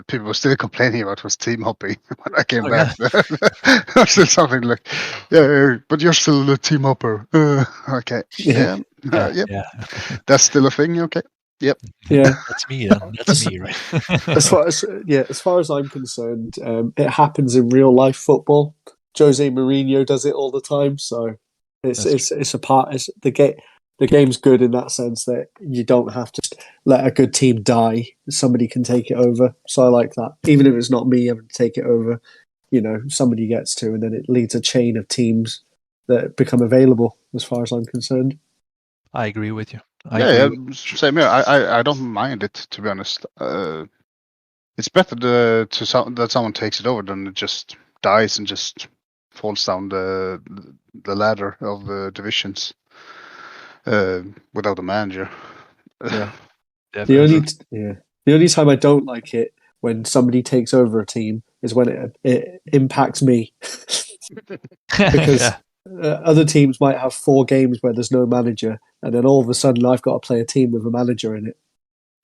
People were still complaining about was team hopping when I came back. Yeah. Still something like, but you're still a team hopper. Okay. Yeah. That's still a thing. Okay. Yep. Yeah. That's me then. That's me, right? as far as I'm concerned, it happens in real life football. Jose Mourinho does it all the time, so it's a part. It's the game. The game's good in that sense that you don't have to let a good team die. Somebody can take it over. So I like that. Even if it's not me having to take it over, somebody gets to, and then it leads a chain of teams that become available, as far as I'm concerned. I agree with you. Same here. I don't mind it, to be honest. It's better that someone takes it over than it just dies and just falls down the ladder of divisions. Without a manager. Yeah. Definitely. The only time I don't like it when somebody takes over a team is when it impacts me because other teams might have 4 games where there's no manager, and then all of a sudden I've got to play a team with a manager in it.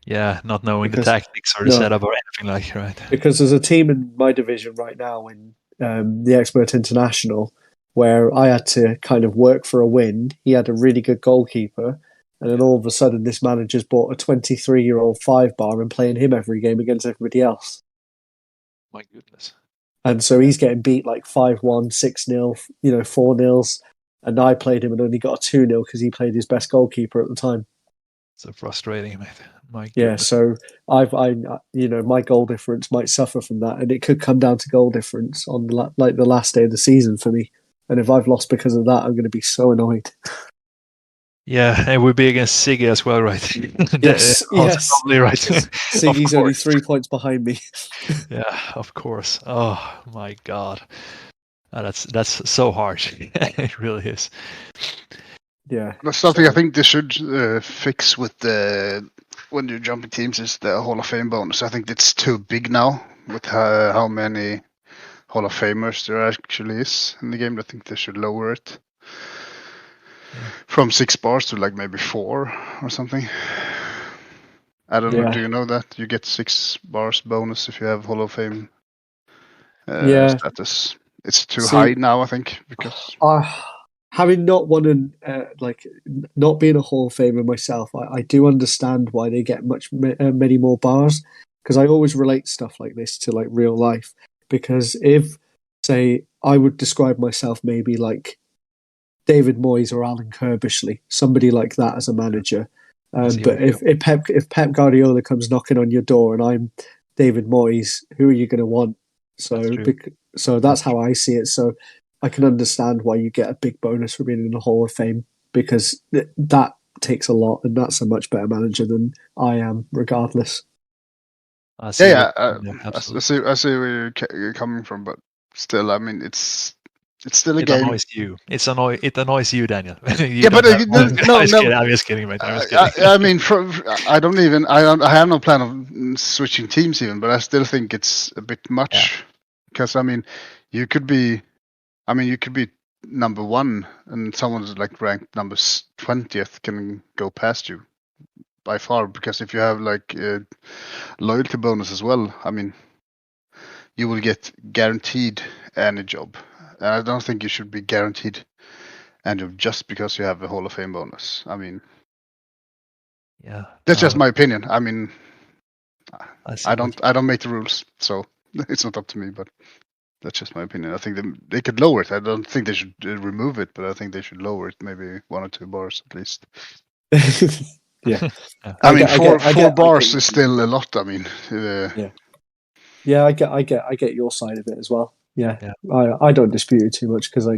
Yeah, not knowing the tactics or the setup or anything like that, right? Because there's a team in my division right now in the Expert International where I had to kind of work for a win. He had a really good goalkeeper. And then all of a sudden, this manager's bought a 23-year-old 5-bar and playing him every game against everybody else. My goodness. And so he's getting beat like 5-1, 6-0, 4-0. And I played him and only got a 2-0 because he played his best goalkeeper at the time. So frustrating, mate. My goodness. Yeah, so my goal difference might suffer from that, and it could come down to goal difference on the last day of the season for me. And if I've lost because of that, I'm going to be so annoyed. Yeah, and we'll be against Siggy as well, right? Yes. Probably right. Siggy's only 3 points behind me. Yeah, of course. Oh my God, that's so harsh. It really is. Yeah, that's something I think they should fix with when you're jumping teams is the Hall of Fame bonus. I think it's too big now with how many Hall of Famers there actually is in the game. I think they should lower it from 6 bars to like maybe 4 or something. I don't know. Do you know that you get 6 bars bonus if you have Hall of Fame status? It's too high now, I think, because having not won not being a Hall of Famer myself, I do understand why they get many more bars, because I always relate stuff like this to like real life. Because if, say, I would describe myself maybe like David Moyes or Alan Kirbishley, somebody like that as a manager. But if Pep Guardiola comes knocking on your door and I'm David Moyes, who are you going to want? So that's how I see it. So I can understand why you get a big bonus for being in the Hall of Fame, because that takes a lot, and that's a much better manager than I am, regardless. I see where you're coming from, but still, I mean, it's still a game. It annoys you, Daniel. I'm just kidding, mate. I mean, I have no plan of switching teams even, but I still think it's a bit much, because I mean, you could be number 1 and someone's like ranked number 20th can go past you by far, because if you have like a loyalty bonus as well, I mean, you will get guaranteed any job. And I don't think you should be guaranteed any job just because you have a Hall of Fame bonus. I mean, that's just my opinion. I mean, I don't make the rules, so it's not up to me, but that's just my opinion. I think they could lower it. I don't think they should remove it, but I think they should lower it, maybe 1 or 2 bars at least. Yeah. I mean, 4 bars is still a lot. I mean, I get your side of it as well. Yeah. I don't dispute it too much, because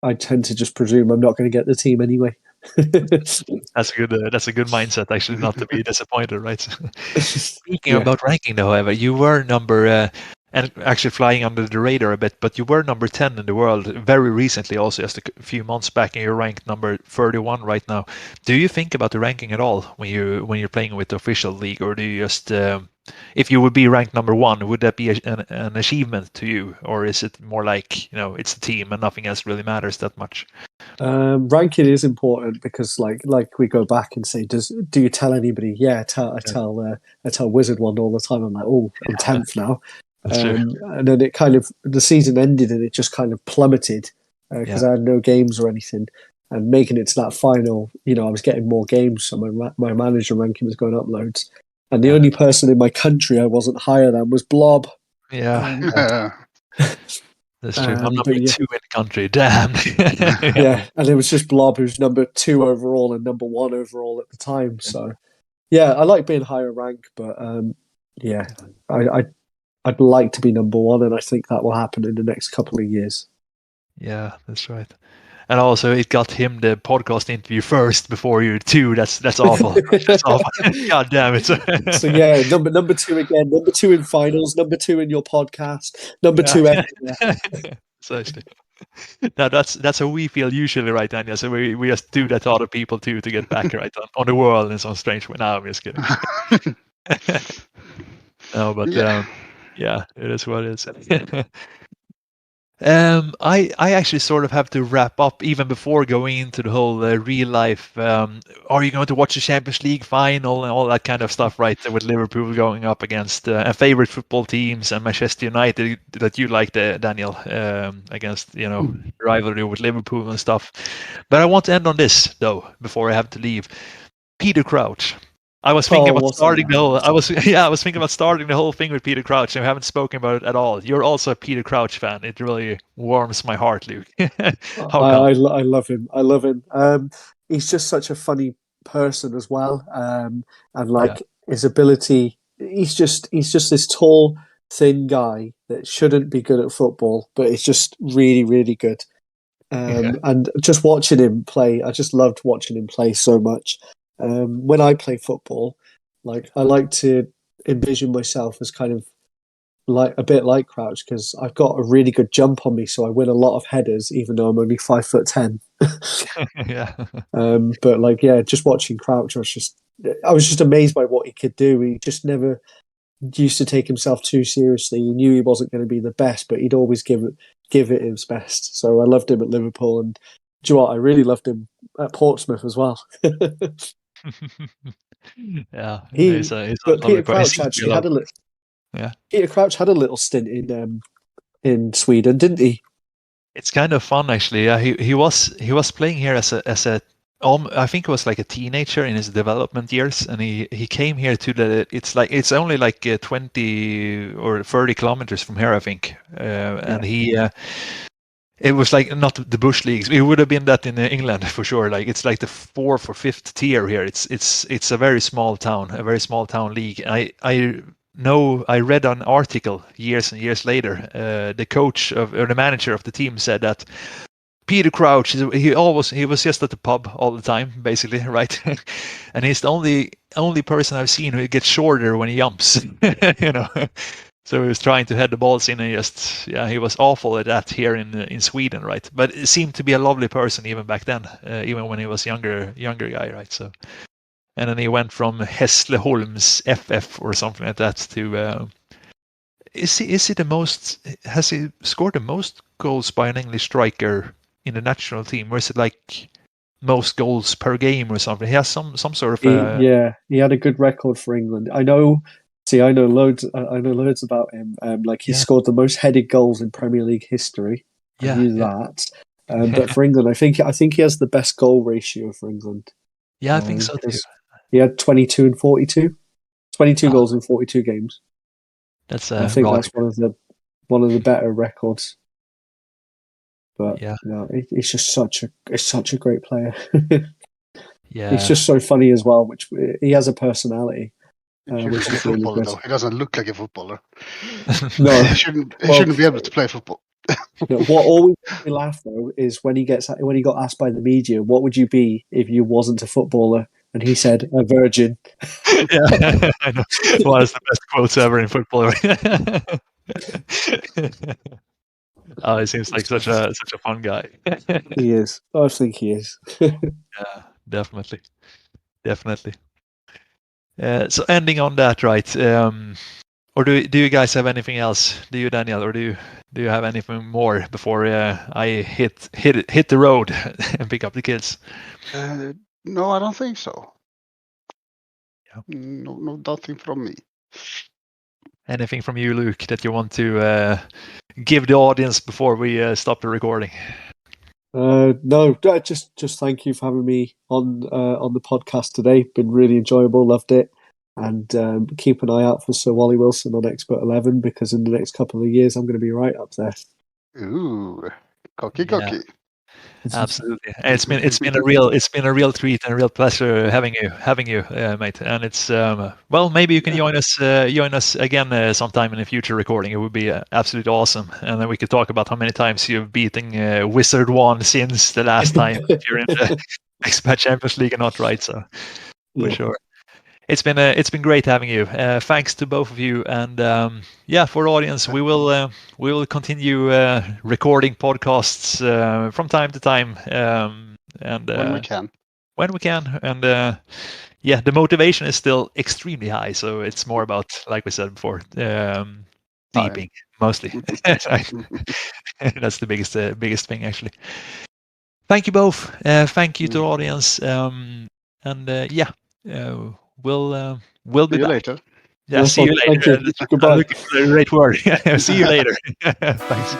I tend to just presume I'm not going to get the team anyway. That's good. That's a good mindset, actually, not to be disappointed, right? Speaking about ranking, though, however, you were number and actually flying under the radar a bit, but you were number 10 in the world very recently, also just a few months back, and you're ranked number 31 right now. Do you think about the ranking at all when you're playing with the official league, or do you just if you would be ranked number 1, would that be an achievement to you, or is it more like it's the team and nothing else really matters that much? Ranking is important, because like we go back and say, do you tell anybody? Yeah, I tell Wizard One all the time. I'm like, I'm 10th now. And then it kind of, the season ended and it just kind of plummeted because I had no games or anything. And making it to that final, I was getting more games, so my manager ranking was going up loads. And the only person in my country I wasn't higher than was Blob. Yeah. That's true. I'm number 2 in the country. Damn. And it was just Blob who's number 2 overall and number 1 overall at the time. So, I like being higher rank, but I'd like to be number 1, and I think that will happen in the next couple of years. Yeah, that's right. And also, it got him the podcast interview first before you 2. That's awful. That's awful. God damn it. So number 2 again. Number 2 in finals. Number 2 in your podcast. Number 2 everywhere. Precisely. Now that's how we feel usually, right, Daniel? So we just do that to other people too to get back right on the world in some strange way. No, I'm just kidding. No, but yeah, it is what it is. I actually sort of have to wrap up even before going into the whole real life. Are you going to watch the Champions League final and all that kind of stuff, right? With Liverpool going up against favorite football teams and Manchester United that you like, Daniel, against rivalry with Liverpool and stuff. But I want to end on this though before I have to leave. Peter Crouch. I was thinking about starting the whole. I was thinking about starting the whole thing with Peter Crouch, and we haven't spoken about it at all. You're also a Peter Crouch fan. It really warms my heart, Luke. I love him. I love him. He's just such a funny person as well, and his ability. He's just this tall, thin guy that shouldn't be good at football, but is just really, really good. And just watching him play, I just loved watching him play so much. When I play football, I like to envision myself as kind of like a bit like Crouch because I've got a really good jump on me, so I win a lot of headers, even though I'm only 5'10". But just watching Crouch, I was just amazed by what he could do. He just never used to take himself too seriously. He knew he wasn't going to be the best, but he'd always give it his best. So I loved him at Liverpool, and do you know what? I really loved him at Portsmouth as well. Yeah, but Peter Crouch actually had a little. Yeah, Peter Crouch had a little stint in Sweden, didn't he? It's kind of fun actually. Yeah, he was playing here as a I think it was like a teenager in his development years, and he came here to it's only like 20 or 30 kilometers from here, I think, and he. It was like not the Bush leagues. It would have been that in England for sure. Like it's like the 4th or 5th tier here. It's a very small town league. I read an article years and years later. The coach or the manager of the team said that Peter Crouch, he was just at the pub all the time, basically, right? And he's the only person I've seen who gets shorter when he jumps, So he was trying to head the balls in, and he was awful at that here in Sweden, right? But it seemed to be a lovely person even back then, even when he was younger guy, right? So, and then he went from Hässleholms FF or something like that to. Has he scored the most goals by an English striker in the national team, or is it like most goals per game or something? He has some sort of. He had a good record for England. I know loads. I know loads about him. He scored the most headed goals in Premier League history. I knew that. But for England, I think he has the best goal ratio for England. Yeah, I think so too. He had 22 and 42. 22 goals in 42 games. I think that's one of the better records. But he's just such a great player. Yeah, he's just so funny as well. Which he has a personality. Which is really good. Though. He doesn't look like a footballer. No, he shouldn't be able to play football. What always makes me laugh though is when he got asked by the media, "What would you be if you wasn't a footballer?" And he said, "A virgin." Yeah, I know. One of the best quotes ever in football. Oh, he seems like such a fun guy. He is. I think he is. Yeah, definitely. So ending on that, right? Or do you guys have anything else? Do you, Daniel, or do you have anything more before I hit the road and pick up the kids? No, I don't think so. Yeah. No, nothing from me. Anything from you, Luke, that you want to give the audience before we stop the recording? No, just thank you for having me on the podcast today. Been really enjoyable, loved it, and keep an eye out for SirWallyWilson on Expert 11 because in the next couple of years I'm going to be right up there. Ooh, cocky. Yeah. Absolutely, it's been a real treat and a real pleasure having you, mate. And it's maybe you can join us again sometime in a future recording. It would be absolutely awesome, and then we could talk about how many times you've beaten Wizard One since the last time if you're in the Expat Champions League or not, right? So for sure. It's been great having you. Thanks to both of you, and for the audience, we will continue recording podcasts from time to time, and when we can. And the motivation is still extremely high. So it's more about, like we said before, deeping mostly. That's the biggest thing actually. Thank you both. Thank you to the audience. We'll be See you back. later. Yeah, see you later. Thank you. Goodbye. I'm looking for the right word. See you later. Thanks.